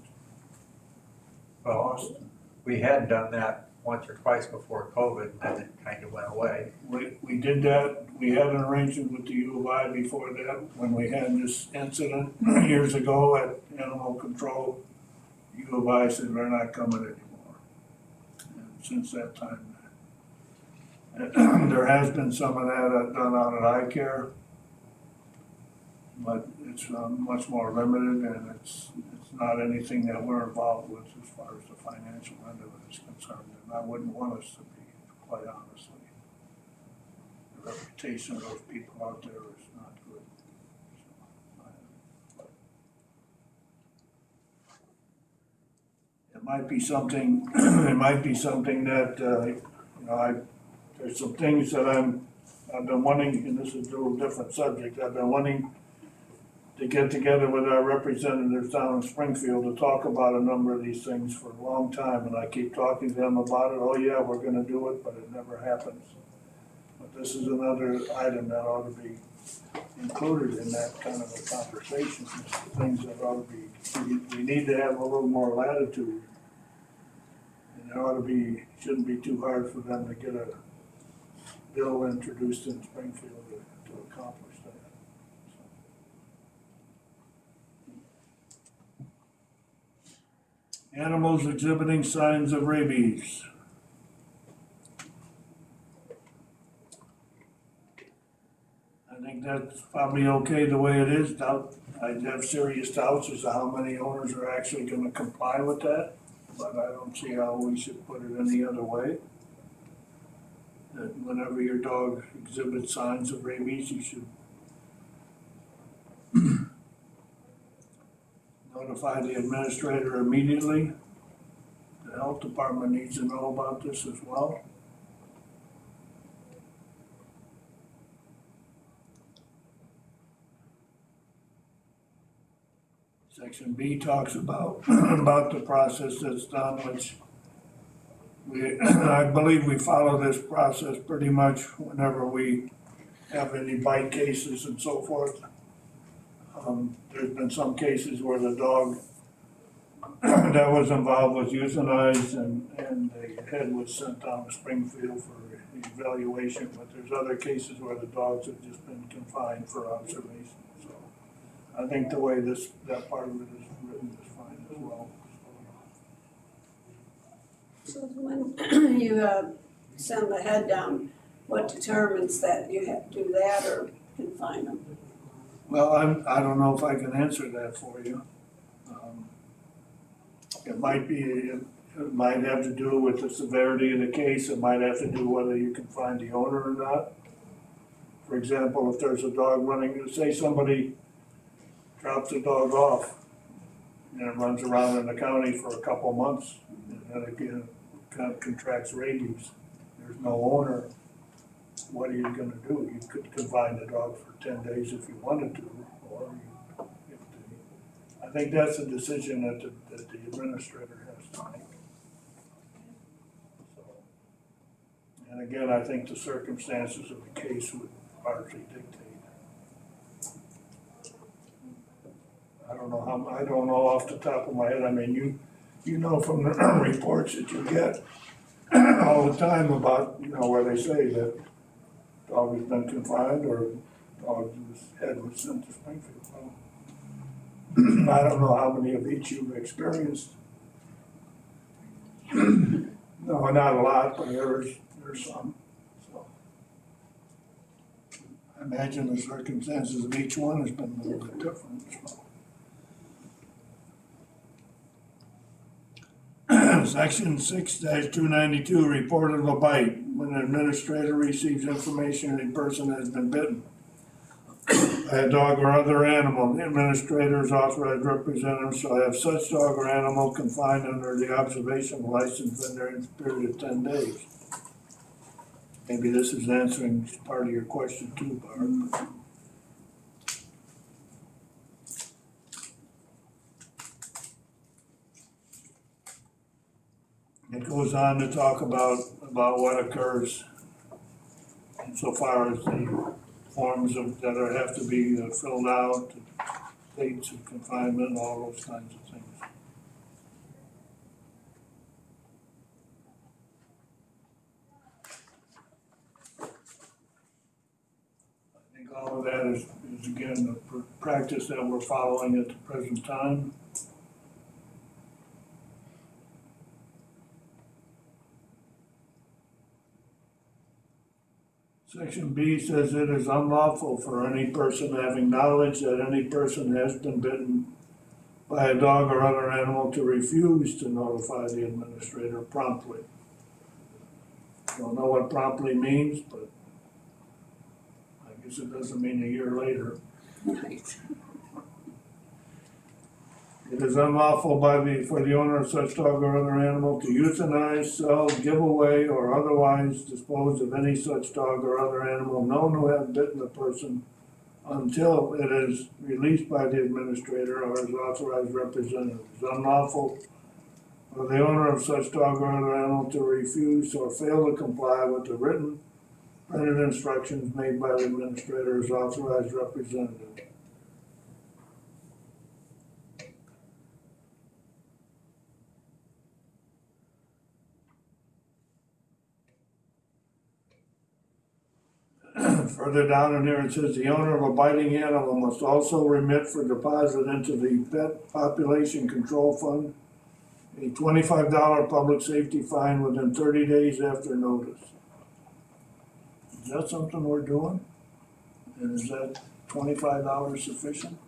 cost. We had done that once or twice before COVID, and then it kind of went away. We did that, we had an arrangement with the U of I before that, when we had this incident years ago at animal control. U of I said, we're not coming anymore. And since that time, there has been some of that done out at eye care, but it's much more limited, and it's not anything that we're involved with as far as the financial end of it is concerned, and I wouldn't want us to be, quite honestly. The reputation of those people out there is not good. It might be something, that, there's some things that I've been wanting, and this is a little different subject, I've been wanting to get together with our representatives down in Springfield to talk about a number of these things for a long time, and I keep talking to them about it. Oh yeah, we're gonna do it, but it never happens. But this is another item that ought to be included in that kind of a conversation. Things that ought to be, we need to have a little more latitude. And it ought to be, shouldn't be too hard for them to get a bill introduced in Springfield to accomplish that. Animals exhibiting signs of rabies. I think that's probably okay the way it is. I have serious doubts as to how many owners are actually gonna comply with that, but I don't see how we should put it any other way. That whenever your dog exhibits signs of rabies, you should notify the administrator immediately. The health department needs to know about this as well. Section B talks about, about the process that's done, which I believe we follow this process pretty much whenever we have any bite cases and so forth. There's been some cases where the dog that was involved was euthanized and the head was sent down to Springfield for evaluation, but there's other cases where the dogs have just been confined for observation. So I think the way that part of it is written is fine as well. So when you send the head down, what determines that you have to do that or confine them? Well, I don't know if I can answer that for you. It might have to do with the severity of the case. It might have to do whether you can find the owner or not. For example, if there's a dog running, say somebody drops a dog off and it runs around in the county for a couple months and then again kind of contracts rabies. There's no owner. What are you gonna do? You could confine the dog for 10 days if you wanted to, or I think that's a decision that the administrator has to make. So, and again, I think the circumstances of the case would largely dictate. I don't know off the top of my head. I mean, you know from the reports that you get all the time about, where they say that dog has been confined or dog's head was sent to Springfield. Well, I don't know how many of each you've experienced. No, not a lot, but there's some. So I imagine the circumstances of each one has been a little bit different. So. Section 6-292, report of a bite. When an administrator receives information that a person has been bitten by a dog or other animal, the administrator's authorized representative shall have such dog or animal confined under the observation license vendor in a period of 10 days. Maybe this is answering part of your question too, Barb. It goes on to talk about what occurs insofar as the forms that have to be filled out, dates of confinement, all those kinds of things. I think all of that is again the practice that we're following at the present time. Section B says it is unlawful for any person having knowledge that any person has been bitten by a dog or other animal to refuse to notify the administrator promptly. Don't know what promptly means, but I guess it doesn't mean a year later. Right. It is unlawful for the owner of such dog or other animal to euthanize, sell, give away, or otherwise dispose of any such dog or other animal known to have bitten a person until it is released by the administrator or his authorized representative. It is unlawful for the owner of such dog or other animal to refuse or fail to comply with the written printed instructions made by the administrator or his authorized representative. Further down in there, it says the owner of a biting animal must also remit for deposit into the Pet Population Control Fund a $25 public safety fine within 30 days after notice. Is that something we're doing? And is that $25 sufficient?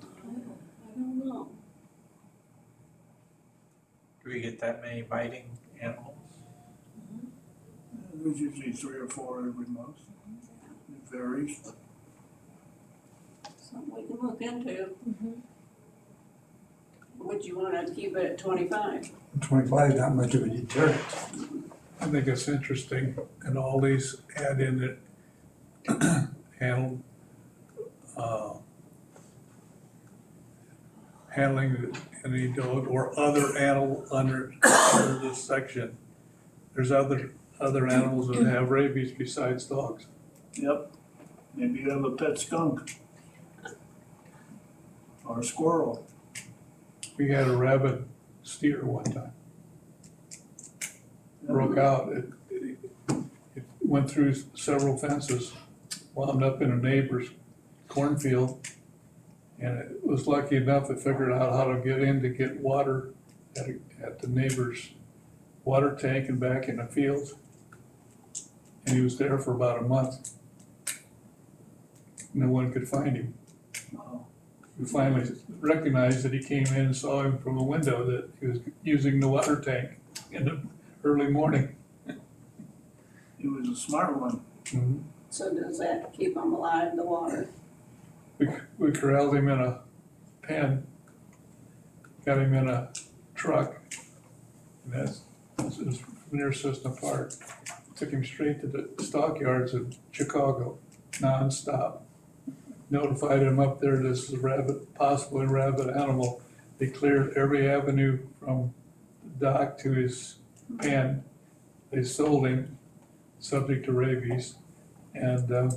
I don't know. Do we get that many biting animals? There's usually 3 or 4 every month. It varies. Something we can look into. Would you wanna keep it at 25? 25 is not much of a deterrent. I think it's interesting, and all these add in that handle, handling any dog or other animal under this section. There's other animals that have rabies besides dogs. Yep, maybe you have a pet skunk. Or a squirrel. We had a rabid steer one time. Broke out, it went through several fences, wound up in a neighbor's cornfield. And it was lucky enough it figured out how to get in to get water at the neighbor's water tank and back in the fields. And he was there for about a month. No one could find him. We finally recognized that he came in and saw him from a window that he was using the water tank in the early morning. He was a smart one. Mm-hmm. So does that keep them alive, the water? We corralled him in a pen, got him in a truck, and that's near System Park. Took him straight to the stockyards in Chicago, nonstop. Notified him up there this is a rabid, possibly rabid animal. They cleared every avenue from the dock to his pen. They sold him, subject to rabies, and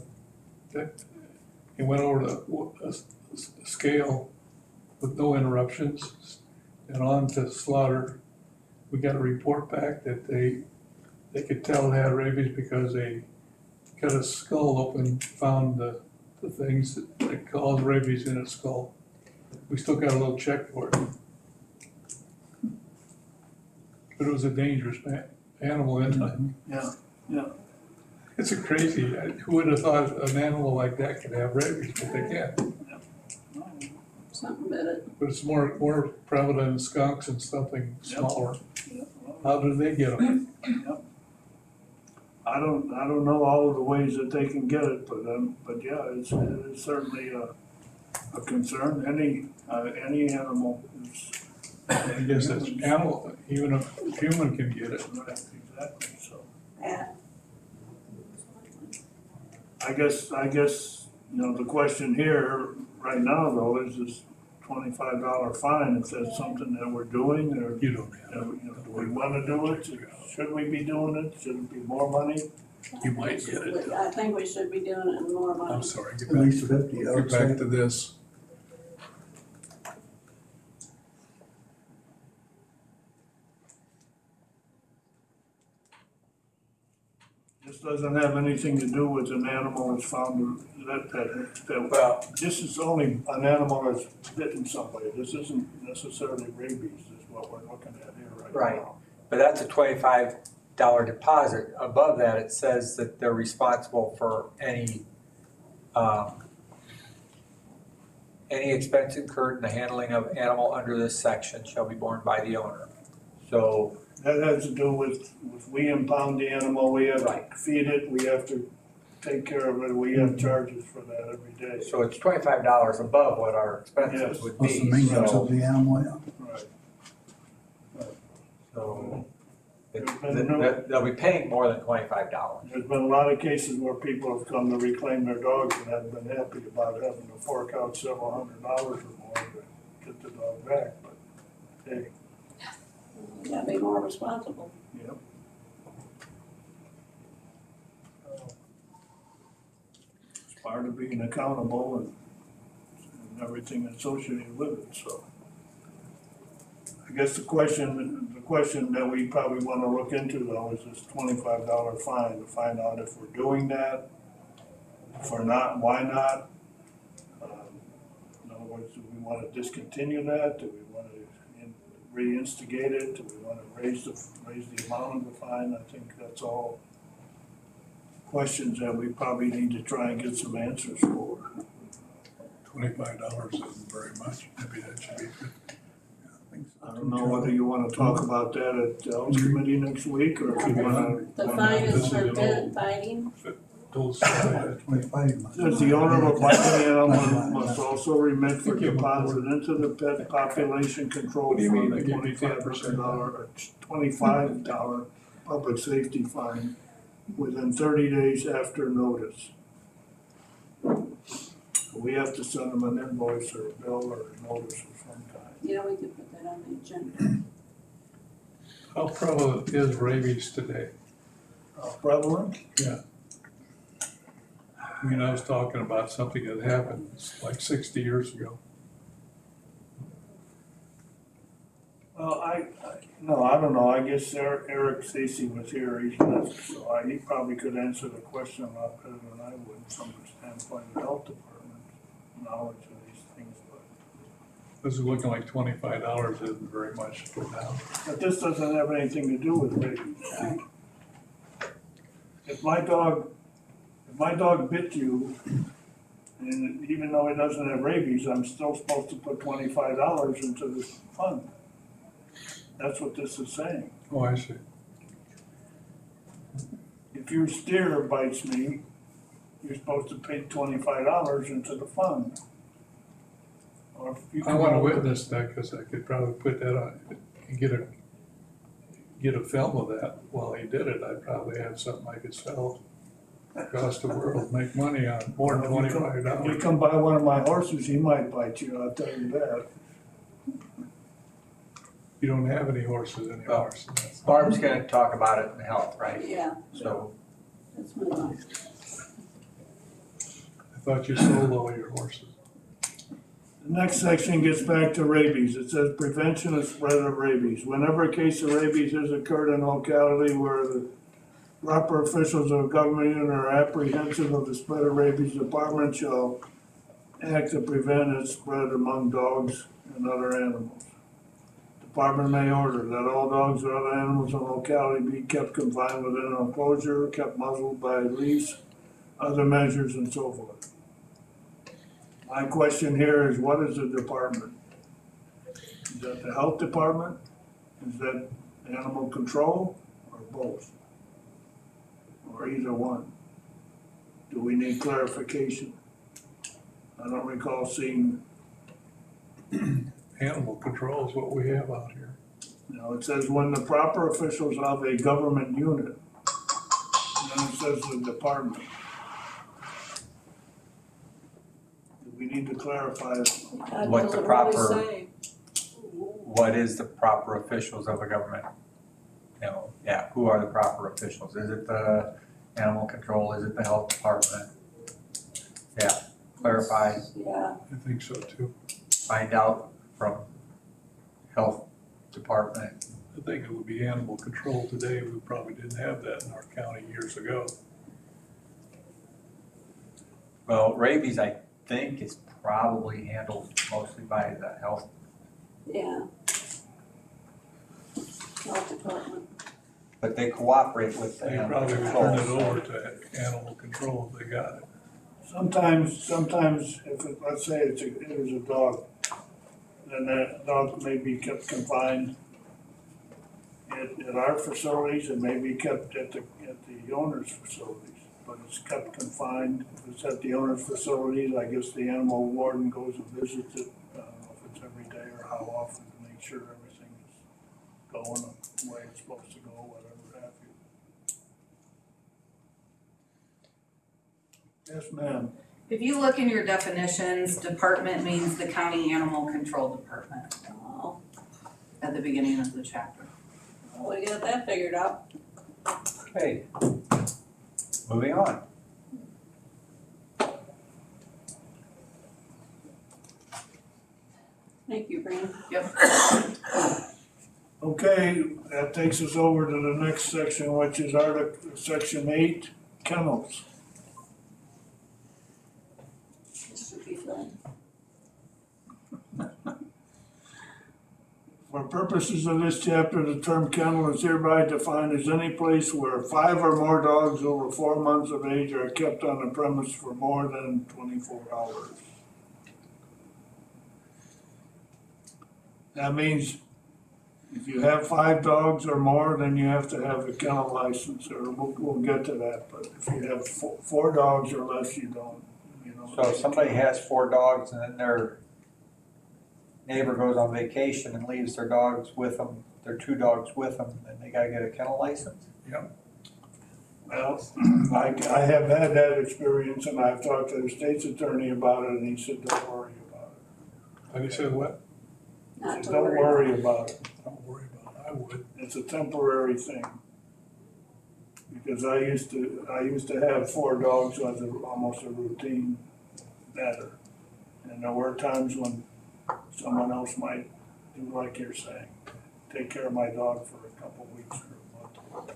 he went over to a scale with no interruptions and on to slaughter. We got a report back that they could tell it had rabies because they cut his skull open, found the things that cause rabies in its skull. We still got a little check for it. But it was a dangerous animal, isn't it? Yeah. It's a crazy, who would have thought an animal like that could have rabies, but they can. Something bit it. But it's more prevalent in skunks and something smaller. How do they get them? I don't know all of the ways that they can get it, but yeah, it's certainly a concern. Any animal is. I guess that's animal, even a human can get it. Right, exactly, so. Yeah. I guess, the question here right now though is this $25 fine, if that's something that we're doing or. You don't have Do we wanna do it? Should we be doing it? Should it be more money? You might get it. I think we should be doing it in more money. I'm sorry, At least 50, I would get back say. to this. This doesn't have anything to do with an animal that's found that, Well, this is only an animal that's bitten somebody. This isn't necessarily rabies is what we're looking at here right now. Right. but that's a $25 deposit. Above that, it says that they're responsible for any expense incurred in the handling of animal under this section shall be borne by the owner. So, That has to do with we impound the animal, we have to Right. feed it, we have to take care of it, we have charges for that every day. so it's $25 above what our expenses Yes. would Plus the be, maintenance so, of the animal, yeah. Right. so There's been they'll be paying more than $25. There's been a lot of cases where people have come to reclaim their dogs and haven't been happy about having to fork out several $100s or more to get the dog back, but hey, You gotta be more responsible. yep. It's part of being accountable and everything associated with it, so. I guess the question that we probably wanna look into though is this $25 fine to find out if we're doing that. If we're not, why not? In other words, do we wanna discontinue that? Do we wanna reinstigate it? Do we wanna raise the amount of the fine? I think that's all questions that we probably need to try and get some answers for. $25 isn't very much, maybe that should be good. I don't know whether you wanna talk about that at the Health Committee next week, or if you wanna. The fine is for bit biting. Those, 25 months. Says the owner of a biting animal must also remit for deposit into the pet population control What do you mean? fund They give me $25 public safety fine within 30 days after notice. So we have to send them an invoice or a bill or a notice of some kind. Yeah, we could put that on the agenda. How prevalent is rabies today? Prevalent? Yeah. I mean, I was talking about something that happened like 60 years ago. Well, no, I don't know, I guess Eric Stacy was here, he's not, so he probably could answer the question a lot better than I would from the standpoint of the health department, knowledge of these things, but. This is looking like $25 isn't very much for now. But this doesn't have anything to do with rabies. If my dog bit you, and even though he doesn't have rabies, I'm still supposed to put $25 into this fund. That's what this is saying. Oh, I see. If your steer bites me, you're supposed to pay $25 into the fund. Or if you I want to witness that because I could probably put that on, and get a film of that while he did it. I'd probably have something I could sell across the world, make money on more than $25. If you come by one of my horses, he might bite you, I'll tell you that. You don't have any horses anymore. So that's- Barb's gonna talk about it in health, right? Yeah, So, let's move on. I thought you sold all your horses. The next section gets back to rabies. It says prevention of spread of rabies. Whenever a case of rabies has occurred in a locality where the proper officials of government unit are apprehensive of the spread of rabies, the department shall act to prevent its spread among dogs and other animals. Department may order that all dogs or other animals in the locality be kept confined within an enclosure, kept muzzled by leash, other measures, and so forth. My question here is, what is the department? Is that the health department? Is that animal control, or both? Or either one? Do we need clarification? I don't recall seeing, Animal control is what we have out here. it says when the proper officials of a government unit. And then it says the department. Do we need to clarify it? God What the doesn't really proper- say. what is the proper officials of a government? Yeah, who are the proper officials? Is it the animal control? Is it the health department? Yeah, clarify, Yeah, I think so too. find out from health department. I think it would be animal control today. We probably didn't have that in our county years ago. Well, rabies, I think, is probably handled mostly by the health. yeah. Health department. But they cooperate with the They animal probably would control. turn it so- over to animal control if they got it. Sometimes if it, let's say it was a dog, then that dog may be kept confined at our facilities and may be kept at the owner's facilities. But it's kept confined, if it's at the owner's facilities, I guess the animal warden goes and visits it, I don't know if it's every day or how often, to make sure everything is going the way it's supposed to go, whatever have you. Yes, ma'am. If you look in your definitions, department means the county animal control department Oh, at the beginning of the chapter. well, we got that figured out. Okay, moving on. Thank you, Brandon. Yep. Okay, that takes us over to the next section, which is section 8, kennels. This should be fun. For purposes of this chapter, the term kennel is hereby defined as any place where 5 or more dogs over 4 months of age are kept on the premise for more than 24 hours. That means if you have 5 dogs or more, then you have to have a kennel license, or we'll get to that, but if you have 4 dogs or less, you don't, So if somebody has 4 dogs and then their neighbor goes on vacation and leaves their dogs with them, their 2 dogs with them, then they gotta get a kennel license? Well, I have had that experience and I've talked to the state's attorney about it and he said, don't worry about it. Like you said, what? He Not said, to don't worry about it. Don't worry about it, I would. It's a temporary thing. Because I used to have 4 dogs as almost a routine matter. And there were times when someone else might do like you're saying, take care of my dog for a couple of weeks or a month.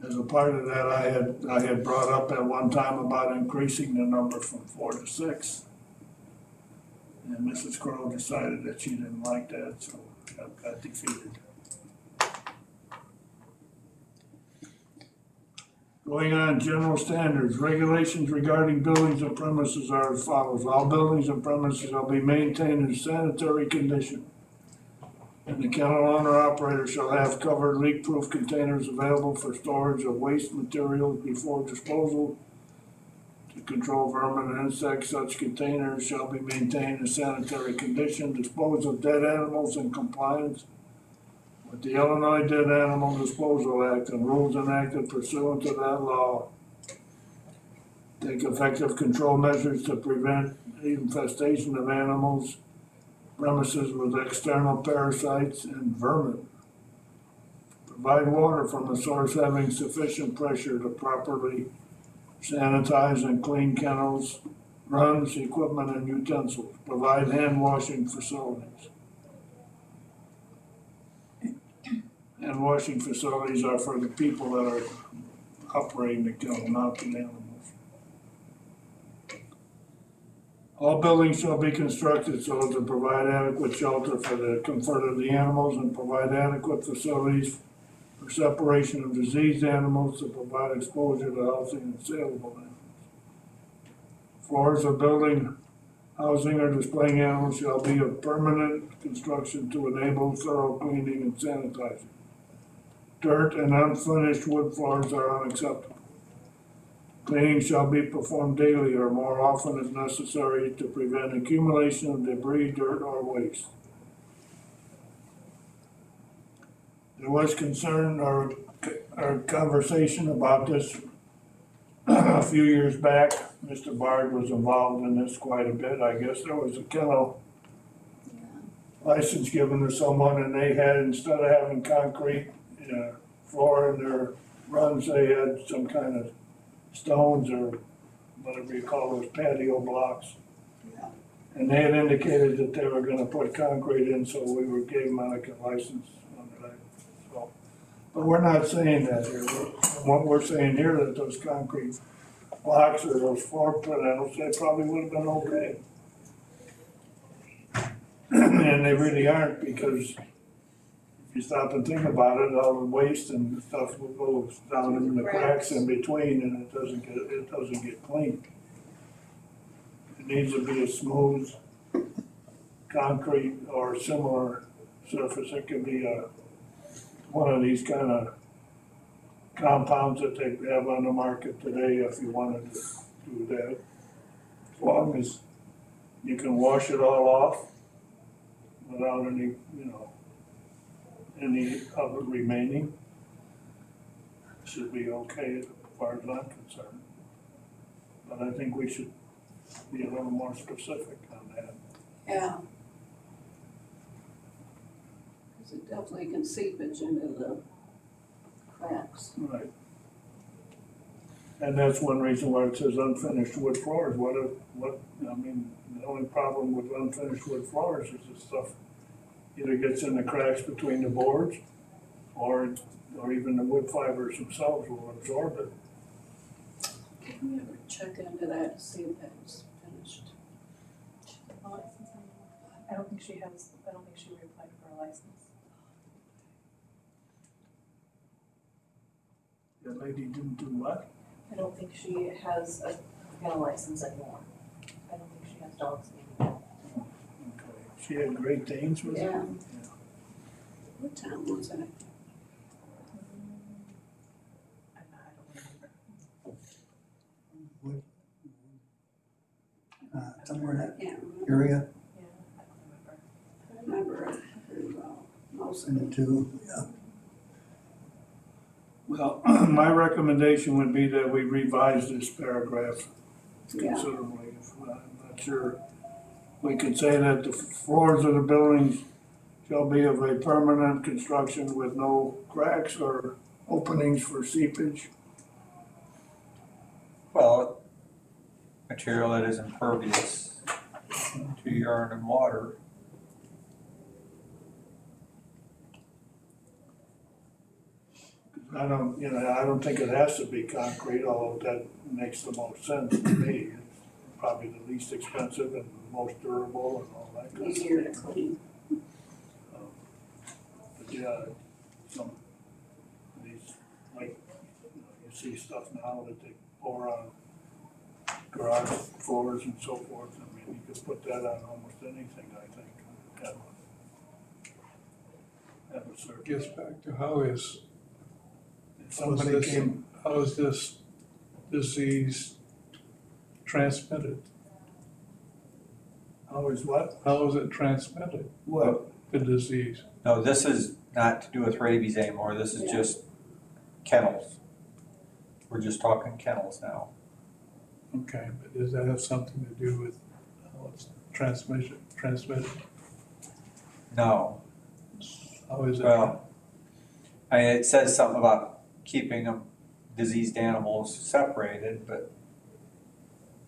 As a part of that, I had brought up at one time about increasing the number from 4 to 6. And Mrs. Crowe decided that she didn't like that, so that got defeated. Going on, general standards, regulations regarding buildings and premises are as follows. All buildings and premises shall be maintained in sanitary condition. And the kennel owner operator shall have covered leak-proof containers available for storage of waste materials before disposal. To control vermin and insects, such containers shall be maintained in sanitary condition. Dispose of dead animals in compliance with the Illinois Dead Animal Disposal Act and rules enacted pursuant to that law. Take effective control measures to prevent the infestation of animals, premises with external parasites and vermin. Provide water from a source having sufficient pressure to properly sanitize and clean kennels, runs, equipment, and utensils. Provide hand washing facilities. And washing facilities are for the people that are operating the kennel, not the animals. All buildings shall be constructed so as to provide adequate shelter for the comfort of the animals and provide adequate facilities for separation of diseased animals to provide exposure to healthy and saleable animals. Floors of building, housing, or displaying animals shall be of permanent construction to enable thorough cleaning and sanitizing. Dirt and unfinished wood floors are unacceptable. Cleaning shall be performed daily or more often as necessary to prevent accumulation of debris, dirt, or waste. There was concern or conversation about this a few years back. Mr. Bard was involved in this quite a bit. I guess there was a kennel license given to someone and they had, instead of having concrete floor in their runs, they had some kind of stones or whatever you call those patio blocks. Yeah. And they had indicated that they were gonna put concrete in, so we gave them a license on that. So, but we're not saying that here. What we're saying here, that those concrete blocks or those floor panels, they probably would have been okay. And they really aren't, because if you stop and think about it, all the waste and stuff will go down in the cracks in between, and it doesn't get clean. It needs to be a smooth concrete or similar surface. It could be one of these kind of compounds that they have on the market today if you wanted to do that. As long as you can wash it all off without any, any of it remaining, should be okay as far as I'm concerned. But I think we should be a little more specific on that. Yeah. Because it definitely can seepage into the cracks. Right. And that's one reason why it says unfinished wood floors. The only problem with unfinished wood floors is the stuff either gets in the cracks between the boards or even the wood fibers themselves will absorb it. Can we ever check into that to see if that's finished? I don't think she reapplied for a license. The lady didn't do what? I don't think she has a kennel license anymore. I don't think she has dogs anymore. Okay. She had Great Danes with her? Yeah. What town was that? I don't remember. Somewhere in that Yeah. area, Yeah, I don't remember. I remember it very well. Most of and it. the two, yeah. my recommendation would be that we revise this paragraph Yeah. considerably. I'm not sure. We could say that the floors of the buildings shall be of a permanent construction with no cracks or openings for seepage. Well, material that is impervious to urine and water. I don't think it has to be concrete, although that makes the most sense to me. It's probably the least expensive and most durable and all that kind of stuff. Easier to clean. But yeah, some of these, like, you see stuff now that they pour on garage floors and so forth. I mean, you could put that on almost anything, I think. Have a certain. Gets back to how is this disease transmitted? How is what? How is it transmitted, What? the disease? No, this is not to do with rabies anymore, this is just kennels. We're just talking kennels now. Okay, but does that have something to do with how it's transmitted? No, How is it? well, I mean, it says something about keeping them, diseased animals separated, but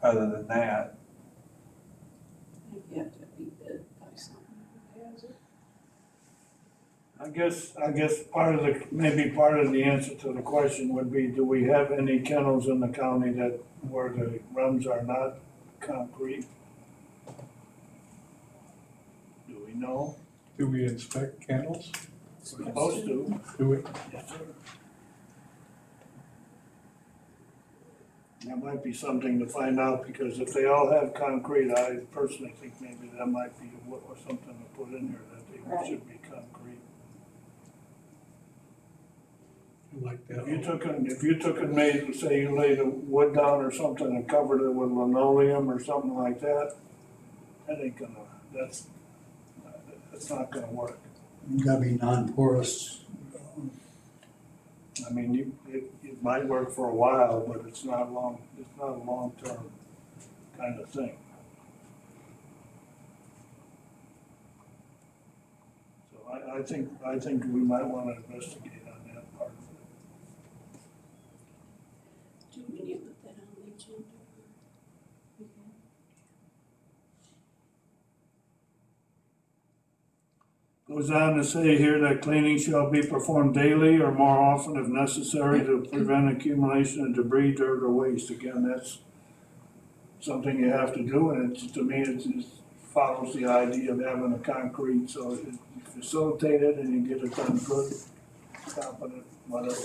other than that, You have to be bit by something that has it. I guess maybe part of the answer to the question would be, do we have any kennels in the county where the runs are not concrete? Do we know? Do we inspect kennels? We're supposed to. Do we? Yes, sir. That might be something to find out, because if they all have concrete, I personally think maybe that might be something to put in here, that they should be concrete. Like that? If you took and made, say you laid the wood down or something and covered it with linoleum or something like that, that ain't gonna, that's not gonna work. You gotta be non-porous. I mean, it might work for a while, but it's not a long-term kind of thing. So I think we might wanna investigate on that part of it. Do we need to put that on the agenda? Goes on to say here that cleaning shall be performed daily or more often if necessary to prevent accumulation of debris, dirt, or waste. Again, that's something you have to do, and to me, it just follows the idea of having a concrete, so you facilitate it and you get it done good, competent, whatever.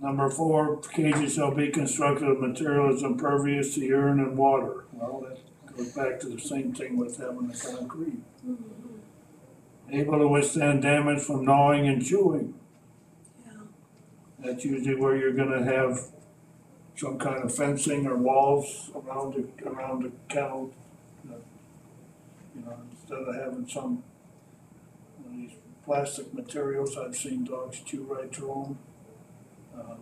Number 4, cages shall be constructed of materials impervious to urine and water. Well, that goes back to the same thing with having the concrete. Able to withstand damage from gnawing and chewing. Yeah. That's usually where you're gonna have some kind of fencing or walls around the kennel. Instead of having some of these plastic materials, I've seen dogs chew right through them.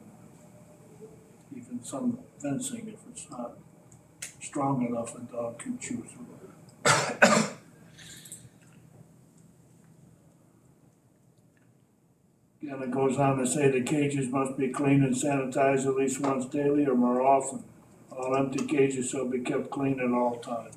Even some fencing, if it's not strong enough, a dog can chew through it. Again, it goes on to say the cages must be cleaned and sanitized at least once daily or more often. All empty cages shall be kept clean at all times.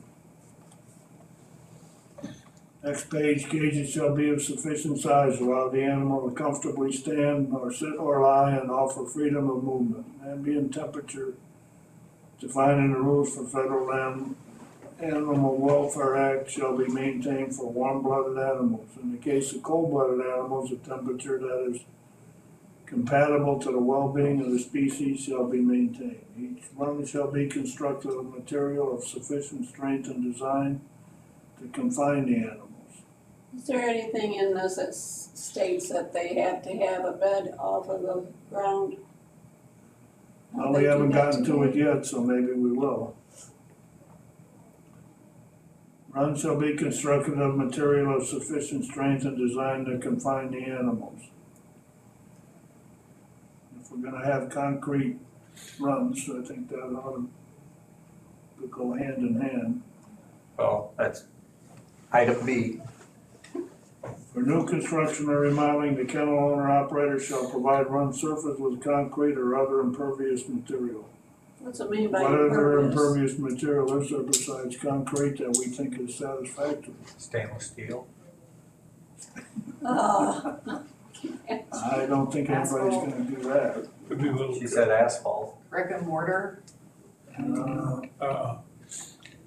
Next page, cages shall be of sufficient size to allow the animal to comfortably stand or sit or lie and offer freedom of movement. Ambient temperature defined in the rules for Federal Animal Welfare Act shall be maintained for warm-blooded animals. In the case of cold-blooded animals, a temperature that is compatible to the well-being of the species shall be maintained. Each run shall be constructed of material of sufficient strength and design to confine the animals. Is there anything in this that states that they have to have a bed off of the ground? Well, we haven't gotten to it yet, so maybe we will. Runs shall be constructed of material of sufficient strength and design to confine the animals. we're gonna have concrete runs, so I think that ought to go hand in hand. Well, that's item B. For new construction or remodeling, the kennel owner operator shall provide run surface with concrete or other impervious material. What's it mean by What other impervious? impervious material is there besides concrete that we think is satisfactory? Stainless steel. Uh, I don't think anybody's gonna do that. Could be a little. She said asphalt. Brick and mortar,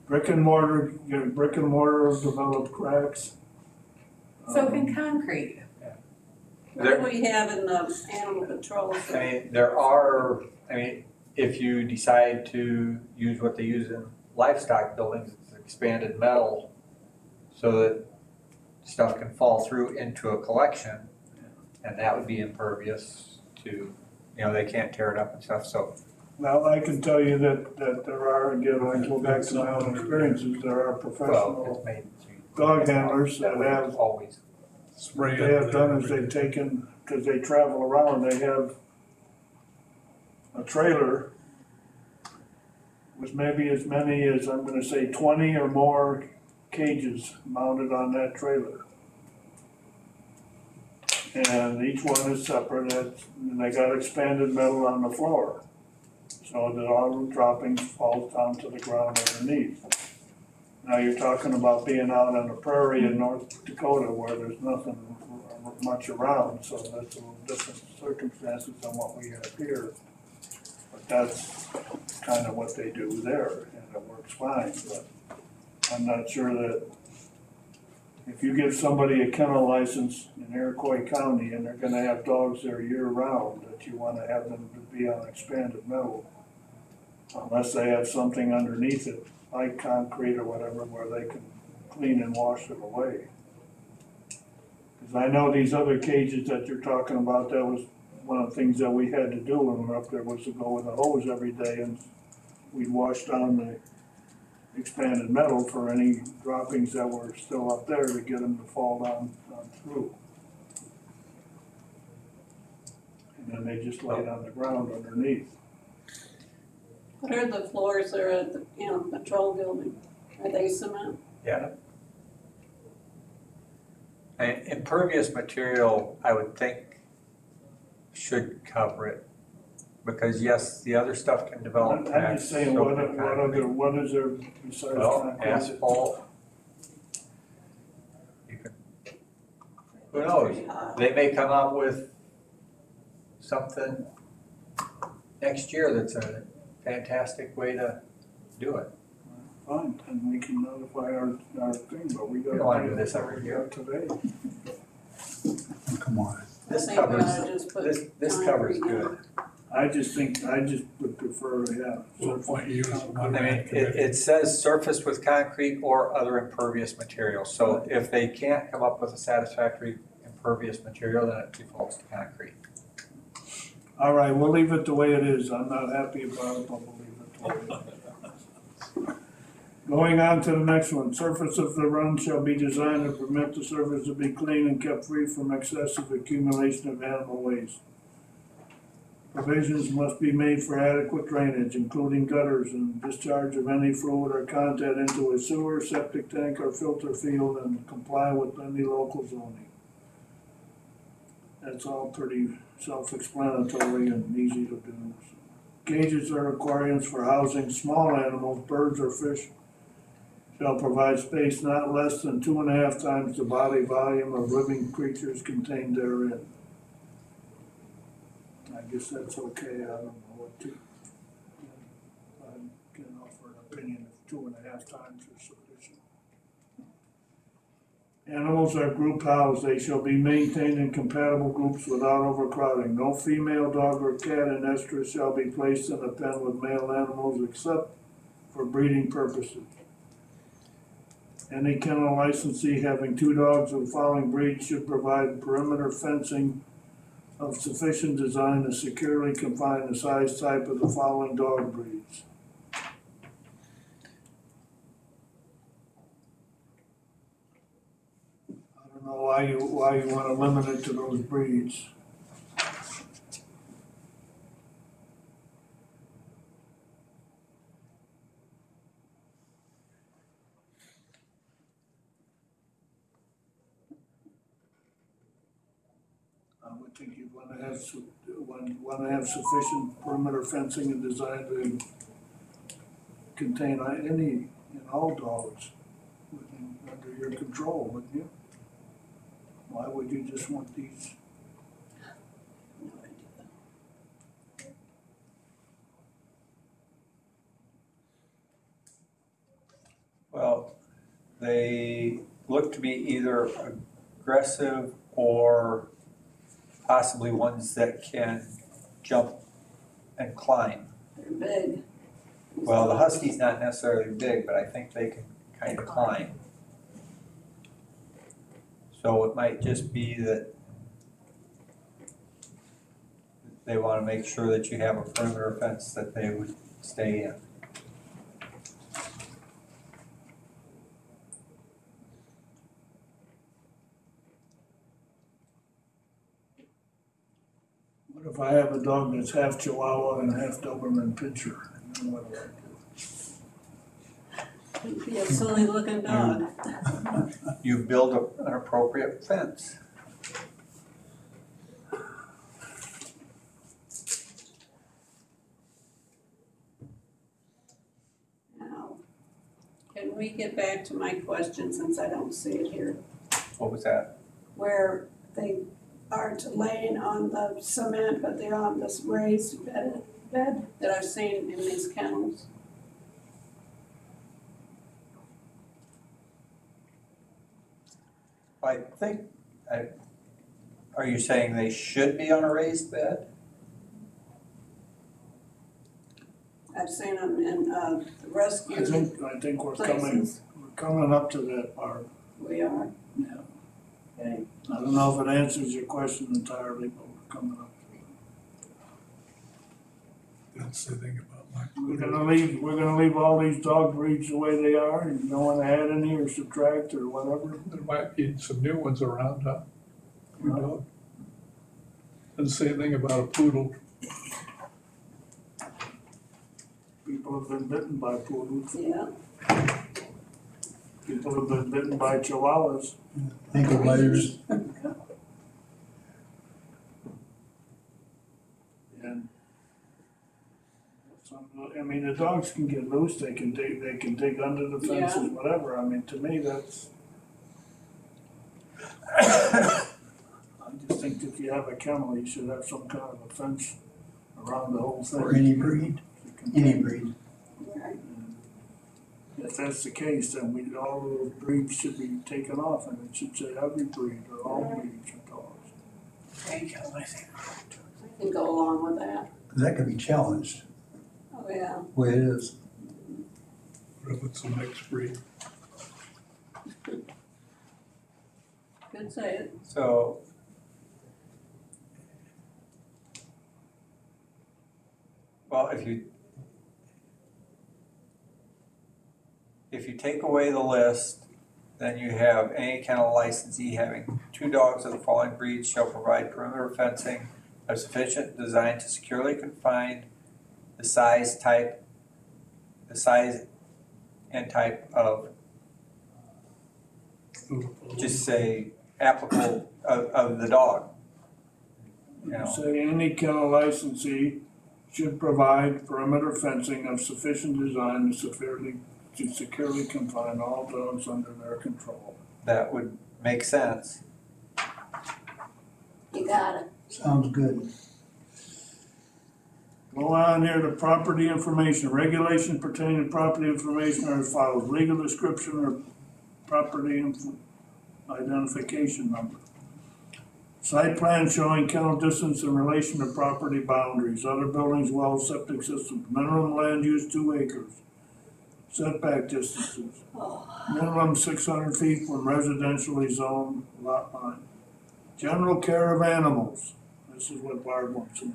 Brick and mortar, brick and mortar will develop cracks. so can concrete. what do we have in the animal control? I mean, there are, if you decide to use what they use in livestock buildings, it's expanded metal so that stuff can fall through into a collection, and that would be impervious to, they can't tear it up and stuff, so. Well, I can tell you that there are, again, I go back to my own experiences, there are Well, professional it's made. dog handlers that would have, always. what they have done is they've taken, because they travel around, they have a trailer with maybe as many as, I'm gonna say, 20 or more cages mounted on that trailer. And each one is separate, and they got expanded metal on the floor, so that all the droppings fall down to the ground underneath. Now, you're talking about being out on the prairie in North Dakota where there's nothing much around, so that's a little different circumstances than what we have here. But that's kind of what they do there, and it works fine, but I'm not sure that if you give somebody a kennel license in Iroquois County and they're gonna have dogs there year-round, that you wanna have them to be on expanded metal, unless they have something underneath it, like concrete or whatever, where they can clean and wash it away. Because I know these other cages that you're talking about, that was one of the things that we had to do when we were up there, was to go with a hose every day and we'd wash down the expanded metal for any droppings that were still up there to get them to fall down through. And then they just laid on the ground underneath. What are the floors there at the animal control building? Are they cement? Yeah. And impervious material, I would think, should cover it, because yes, the other stuff can develop I'm cracks. just saying, so what can concrete. what is there besides Well, concrete? asphalt. You can, who It's knows? pretty hot. They may come up with something next year that's a fantastic way to do it. Fine, and we can notify our thing, but we gotta. don't wanna do this every year. Today. Come on. This I think we covers, ought to just put this covers concrete good. I just would prefer, yeah. What you use, I mean, it says surface with concrete or other impervious material, so if they can't come up with a satisfactory impervious material, then it defaults to concrete. All right, we'll leave it the way it is. I'm not happy about it, but we'll leave it the way it is. Going on to the next one, surface of the run shall be designed to permit the surface to be clean and kept free from excessive accumulation of animal waste. Provisions must be made for adequate drainage, including gutters and discharge of any fluid or content into a sewer, septic tank, or filter field, and comply with any local zoning. That's all pretty self-explanatory and easy to do. Cages or aquariums for housing small animals, birds or fish, shall provide space not less than 2.5 times the body volume of living creatures contained therein. I guess that's okay, I don't know what to, I can offer an opinion if 2.5 times is sufficient. Animals are group housed, they shall be maintained in compatible groups without overcrowding. No female dog or cat in estrus shall be placed in a pen with male animals except for breeding purposes. Any kennel licensee having 2 dogs of the following breeds should provide perimeter fencing of sufficient design to securely confine the size type of the following dog breeds. I don't know why you want to limit it to those breeds. think you'd wanna have sufficient perimeter fencing and design to contain any and all dogs under your control, wouldn't you? Why would you just want these? No idea. Well, they look to be either aggressive or possibly ones that can jump and climb. They're big. Well, the husky's not necessarily big, but I think they can kind of climb. So it might just be that they want to make sure that you have a perimeter fence that they would stay in. What if I have a dog that's half Chihuahua and half Doberman Pinscher? And what do I do? It'd be a silly looking dog. You build an appropriate fence. Now, can we get back to my question since I don't see it here? What was that? Where they aren't laying on the cement, but they're on this raised bed that I've seen in these kennels. I think, are you saying they should be on a raised bed? I've seen them in the rescue I think we're places. coming up to that part. We are, Yeah. okay. I don't know if it answers your question entirely, but we're coming up to it. That's the thing about my. We're gonna leave all these dog breeds the way they are, and you don't wanna add any or subtract or whatever. There might be some new ones around, huh? Your dog. And the same thing about a poodle. People have been bitten by poodles, Yeah, people have been bitten by chihuahuas. Ankle biters. And I mean, the dogs can get loose, they can dig under the fences, Yeah. whatever, I mean, to me, that's. I just think if you have a kennel, you should have some kind of a fence around the whole thing. For any breed, any breed. right. If that's the case, then all those breeds should be taken off, and it should say every breed or all breeds of dogs. I can go along with that. That could be challenged, Oh, yeah. the way it is. What if it's a mixed breed? Could say it. So, well, if you take away the list, then you have any kennel licensee having 2 dogs of the following breeds shall provide perimeter fencing of sufficient design to securely confine the size and type of, just say, applicable of the dog. You know, Say any kennel licensee should provide perimeter fencing of sufficient design to securely confine all dogs under their control. that would make sense. You got it. Sounds good. Go on here to property information. Regulations pertaining to property information are as follows. Legal description or property identification number. Site plan showing kennel distance in relation to property boundaries, other buildings, wells, septic systems, minimum land use 2 acres. Setback distances, minimum 600 feet from residentially zoned lot line. General care of animals, this is what Barb wants to know.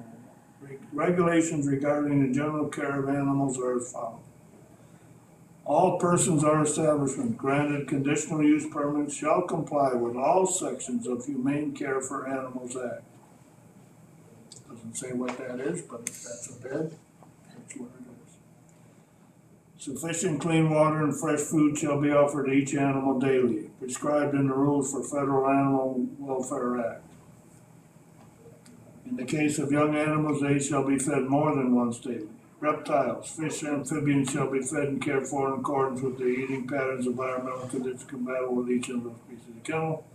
Regulations regarding the general care of animals are as follows. All persons or establishments granted conditional use permits shall comply with all sections of Humane Care for Animals Act. Doesn't say what that is, but if that's a bed, that's what it is. Sufficient clean water and fresh food shall be offered to each animal daily, prescribed in the rules for Federal Animal Welfare Act. In the case of young animals, they shall be fed more than once daily. Reptiles, fish, and amphibians shall be fed and cared for in accordance with their eating patterns, environmental conditions compatible with each of the species of the kennel.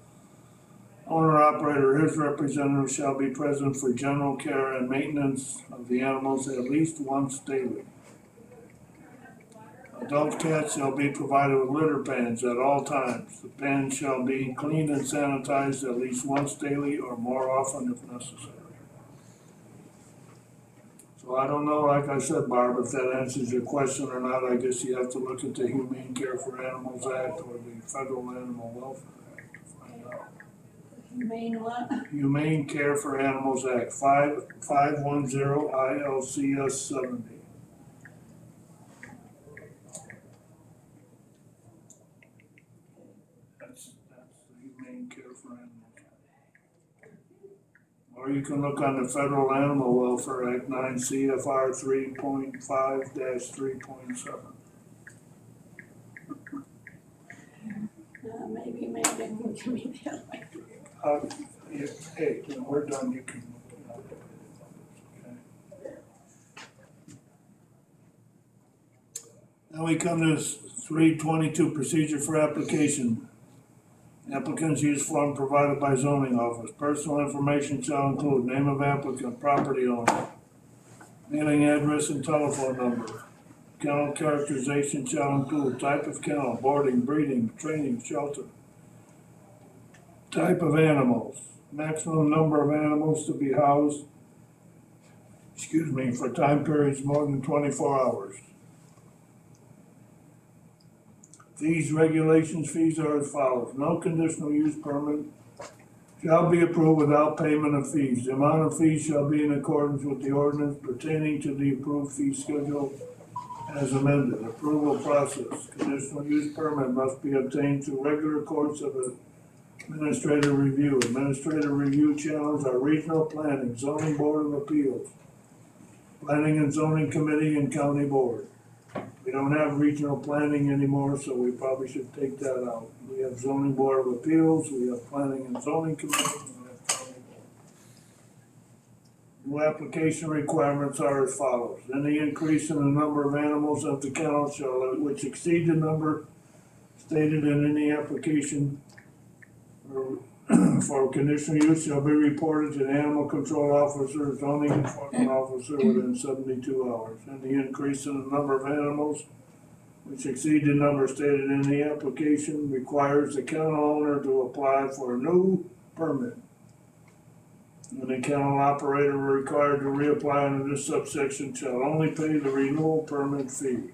Owner, operator, or his representative shall be present for general care and maintenance of the animals at least once daily. Adult cats shall be provided with litter pans at all times. The pans shall be cleaned and sanitized at least once daily or more often if necessary. So I don't know, like I said, Barb, if that answers your question or not. I guess you have to look at the Humane Care for Animals Act or the Federal Animal Welfare Act to find out. Humane what? Humane Care for Animals Act, 510 ILCS 70. That's the Humane Care for Animals. Or you can look on the Federal Animal Welfare Act, 9 CFR 3.5-3.7. Maybe Amanda can give me that one. Hey, when we're done, you can look it up. Okay. Now we come to 322, procedure for application. Applicants use form provided by zoning office. Personal information shall include name of applicant, property owner, mailing address and telephone number. Kennel characterization shall include type of kennel, boarding, breeding, training, shelter, type of animals, maximum number of animals to be housed, for time periods more than 24 hours. Fees, regulations, fees are as follows. No conditional use permit shall be approved without payment of fees. The amount of fees shall be in accordance with the ordinance pertaining to the approved fee schedule as amended. Approval process. Conditional use permit must be obtained through regular course of administrative review. Administrative review channels are regional planning, zoning board of appeals, planning and zoning committee, and county board. We don't have regional planning anymore, so we probably should take that out. We have zoning board of appeals, we have planning and zoning committee, and we have county board. New application requirements are as follows. Any increase in the number of animals of the kennel shall, which exceed the number stated in any application for conditional use shall be reported to the animal control officer, zoning enforcement officer within 72 hours. Any increase in the number of animals which exceed the number stated in the application requires the kennel owner to apply for a new permit. And the kennel operator required to reapply under this subsection shall only pay the renewal permit fee.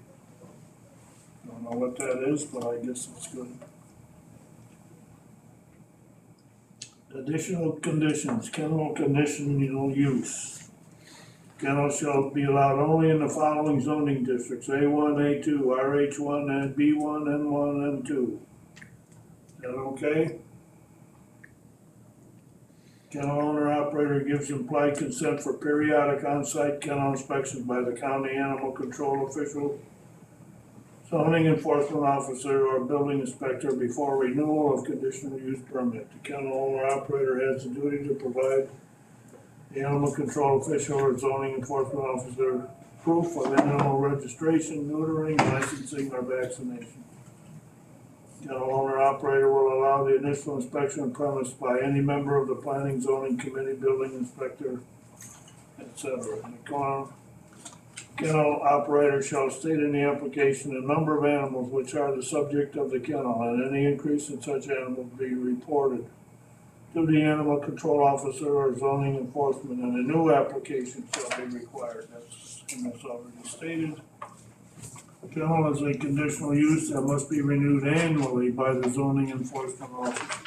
Don't know what that is, but I guess it's good. Additional conditions, kennel conditional use. Kennel shall be allowed only in the following zoning districts: A1, A2, RH1, and B1, N1, N2. Is that okay? Kennel owner operator gives implied consent for periodic on-site kennel inspections by the county animal control official, zoning enforcement officer, or building inspector before renewal of conditional use permit. The kennel owner operator has the duty to provide the animal control official or zoning enforcement officer proof of animal registration, neutering, licensing, or vaccination. Kennel owner operator will allow the initial inspection of premise by any member of the planning, zoning committee, building inspector, etc. The kennel operator shall state in the application the number of animals which are the subject of the kennel, and any increase in such animals be reported to the animal control officer or zoning enforcement, and a new application shall be required. That's already stated. Kennel is a conditional use that must be renewed annually by the zoning enforcement officer.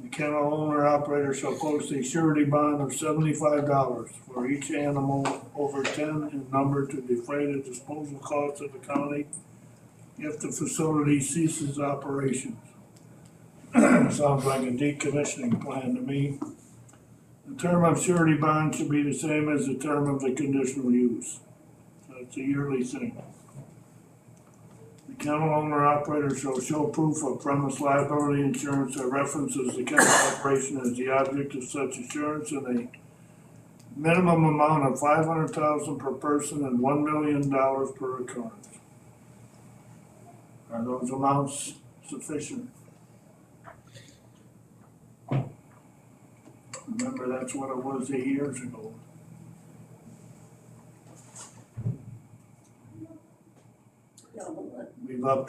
The kennel owner operator shall post a surety bond of $75 for each animal over 10 in number to defray the disposal costs of the county if the facility ceases operations. Sounds like a decommissioning plan to me. The term of surety bond should be the same as the term of the conditional use. So it's a yearly thing. The Kennel owner operator shall show proof of premise liability insurance that references the kennel operation as the object of such insurance and a minimum amount of $500,000 per person and $1 million per occurrence. Are those amounts sufficient? Remember, that's what it was 8 years ago. Double it.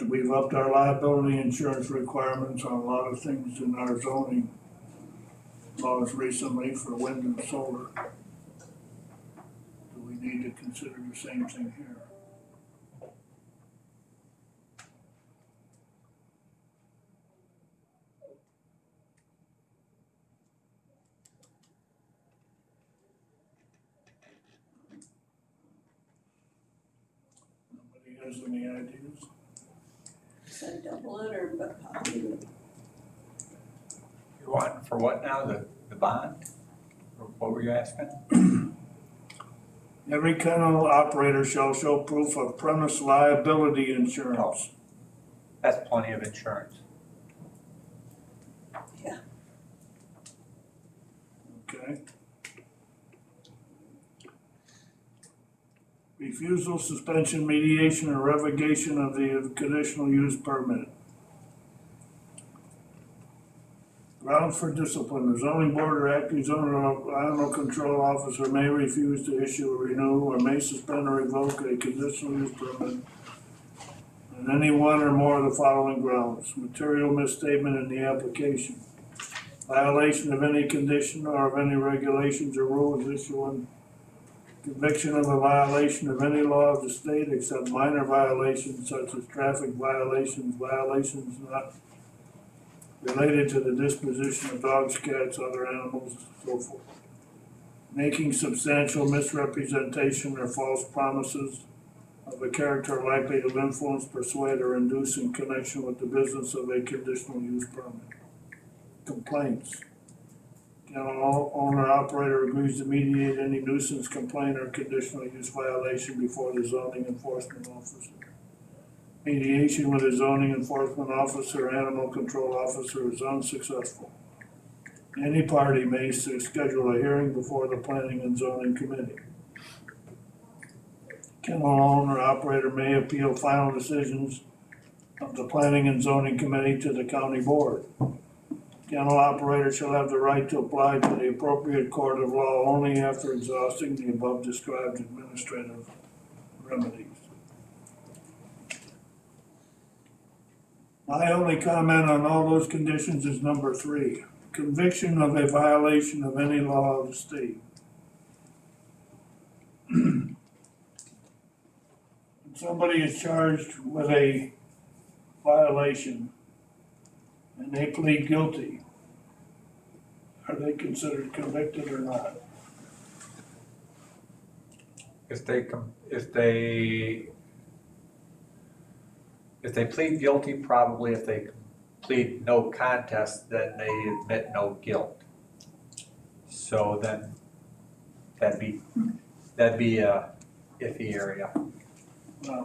We've upped our liability insurance requirements on a lot of things in our zoning laws recently for wind and solar. Do we need to consider the same thing here? Nobody has any ideas? Say double it or but You want for what now, the bond? Or what were you asking? Every kennel operator shall show proof of premise liability insurance. That's plenty of insurance. Okay. Refusal, suspension, mediation, or revocation of the conditional use permit. Grounds for discipline. The zoning board or acting zoning animal control officer may refuse to issue, renew, or may suspend or revoke a conditional use permit on any one or more of the following grounds: material misstatement in the application, violation of any condition or of any regulations or rules issuing, conviction of a violation of any law of the state except minor violations such as traffic violations, violations not related to the disposition of dogs, cats, other animals, and so forth. Making substantial misrepresentation or false promises of a character likely to influence, persuade, or induce in connection with the business of a conditional use permit. Complaints. Kennel owner operator agrees to mediate any nuisance complaint or conditional use violation before the zoning enforcement officer. Mediation with a zoning enforcement officer or animal control officer is unsuccessful. Any party may schedule a hearing before the planning and zoning committee. Kennel owner operator may appeal final decisions of the planning and zoning committee to the county board. Kennel operator shall have the right to apply to the appropriate court of law only after exhausting the above described administrative remedies. My only comment on all those conditions is number 3, conviction of a violation of any law of the state. When somebody is charged with a violation and they plead guilty, are they considered convicted or not? If they plead guilty, probably. If they plead no contest, then they admit no guilt. So then that'd be a iffy area.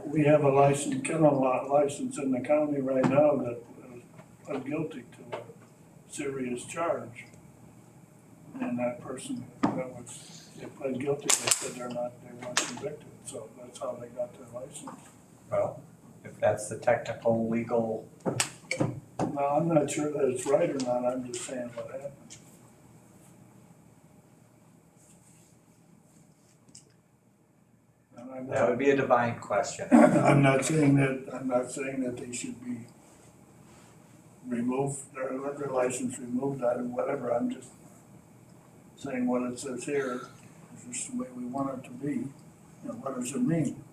We have a kennel license in the county right now that pled guilty to a serious charge. And that person, they pled guilty, they said they weren't convicted, so that's how they got their license. Well, if that's the technical legal. No, I'm not sure that it's right or not, I'm just saying what happened. That would be a divine question. I'm not saying that they should be removed, their liquor license removed, whatever, I'm just saying what it says here is just the way we want it to be. And what does it mean?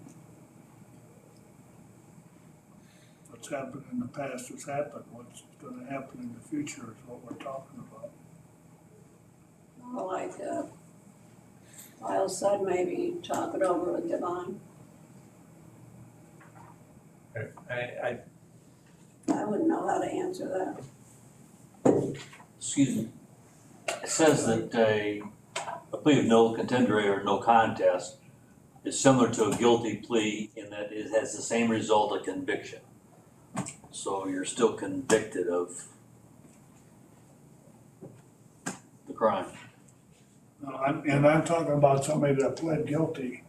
What's happened in the past has happened. What's going to happen in the future is what we're talking about. Well, like Lyle said, maybe talk it over with Devon. I wouldn't know how to answer that. Excuse me. It says that a plea of no contender or no contest is similar to a guilty plea in that it has the same result of conviction. so you're still convicted of the crime. No, I'm talking about somebody that pled guilty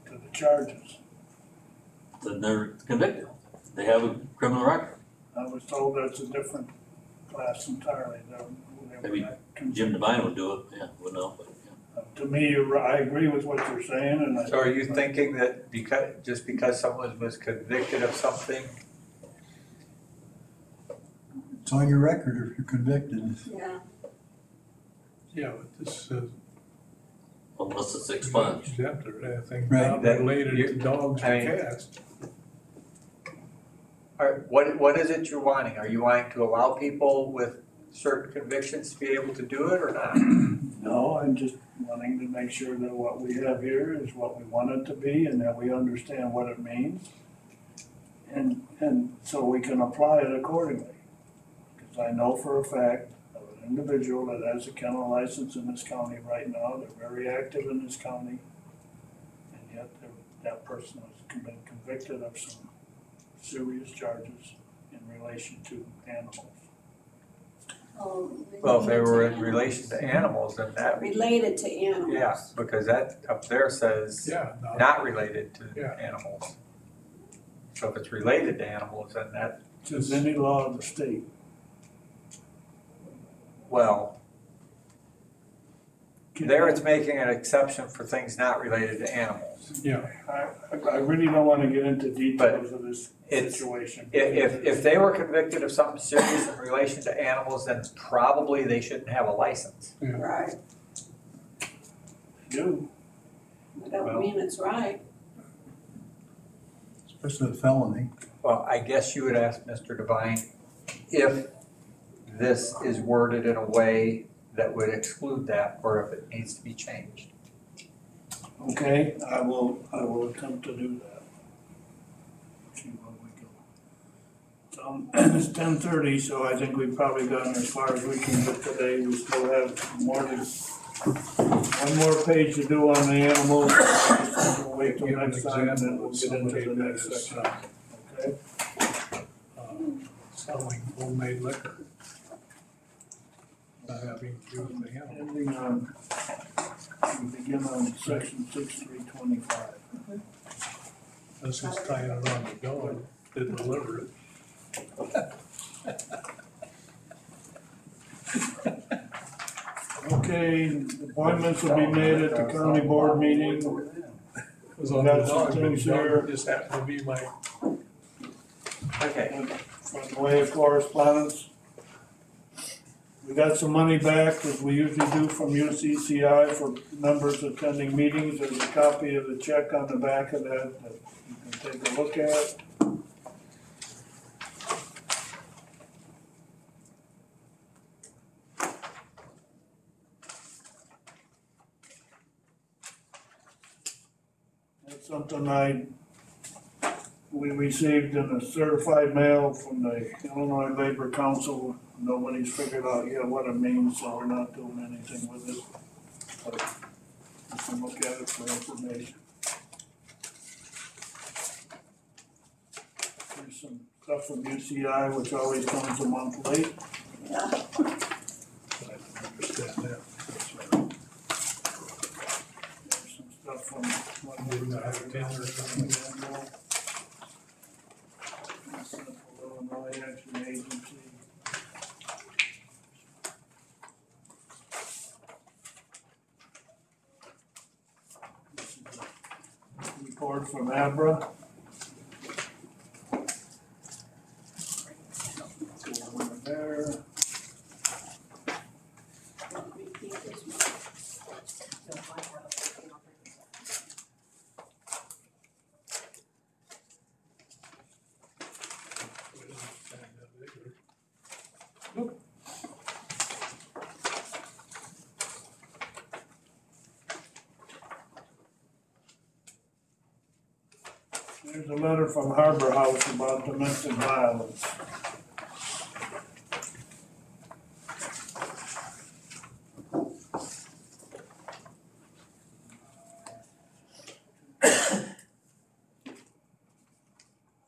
to the charges. Then they're convicted. They have a criminal record. I was told that's a different class entirely. Maybe Jim Devine would do it, yeah, would know, but yeah. To me, I agree with what you're saying, and So are you thinking that just because someone was convicted of something, It's on your record if you're convicted. Yeah, Yeah, but this says. Unless it's expunged. Exempt or anything, Right, not that related you- to dogs I or mean- cats. what is it you're wanting? Are you wanting to allow people with certain convictions to be able to do it or not? no, I'm just wanting to make sure that what we have here is what we want it to be and that we understand what it means. And so we can apply it accordingly. Because I know for a fact of an individual that has a kennel license in this county right now, they're very active in this county. And yet that person has been convicted of some serious charges in relation to animals. Well, if they were in relation to animals, then that, related to animals. yeah, because that up there says Yeah, no, not related to Yeah. animals. So if it's related to animals, then that, Just any law of the state. well, there it's making an exception for things not related to animals. yeah, I really don't want to get into details of this it's- situation. If they were convicted of something serious in relation to animals, then probably they shouldn't have a license. Right, Do, I don't mean it's right. Especially a felony. Well, I guess you would ask Mr. Devine if this is worded in a way that would exclude that, or if it needs to be changed. okay, I will attempt to do that. See where we go. So, it's 10:30, so I think we've probably gotten as far as we can get today. We still have one more page to do on the animals. We'll wait till Give an next time and then example we'll of get into somebody the that next is, section, okay? selling homemade liquor. Not having to do with the animal. Ending on, we begin on section 6(3)25. This is tying it on the dog to deliver it. Okay, appointments will be made at the county board meeting. It was on the Got some dog, but things the here. dog just happened to be my, Okay, From the way of correspondence. We got some money back, as we usually do, from UCCI for members attending meetings. There's a copy of the check on the back of that you can take a look at. That's something we received in a certified mail from the Illinois Labor Council. Nobody's figured out yet what it means, so we're not doing anything with it. But you can look at it for information. There's some stuff from UCI, which always comes a month late. Yeah. I don't understand that. There's some stuff from Maybe not have a 10 or something. Illinois Action Agency. This is a report from Abra. Go over there. There's a letter from Harbor House about domestic violence.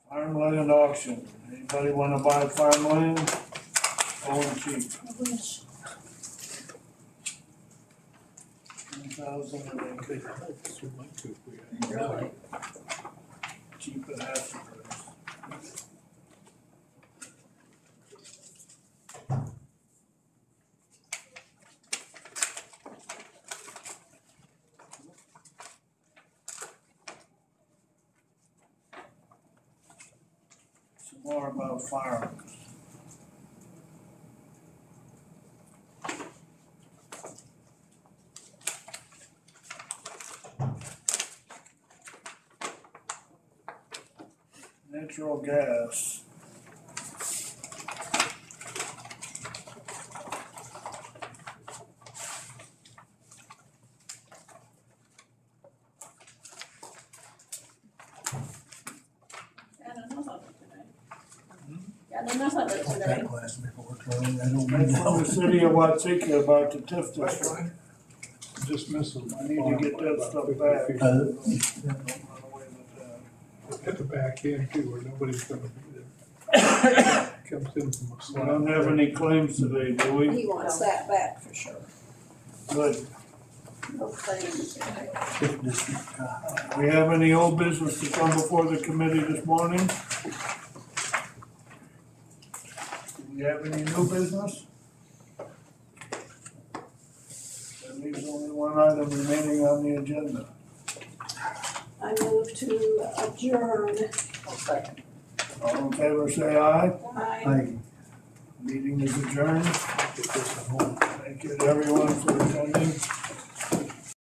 Farmland auction, Anybody wanna buy farmland? Going cheap. I wish. 10,000 an acre, That's what my two, we had. Really? cheap at half the price. Some more about farms. Natural gas. Got enough of it today. Got enough of it today. That glass before it's running, I don't That's need from the that. city of Watsika about the TIF district. Just missing my I need to farm get by that about stuff 50 back. feet. Don't run away with that. At the back end too, where nobody's gonna be there. Comes in from a We slide. don't have any claims today, do we? He wants that back for sure. Good. No claims today. Fifth district, We have any old business to come before the committee this morning? Do we have any new business? That leaves only one item remaining on the agenda. I move to adjourn. All in favor, say aye. I Meeting is adjourned. Get this at home. Thank you to everyone for attending.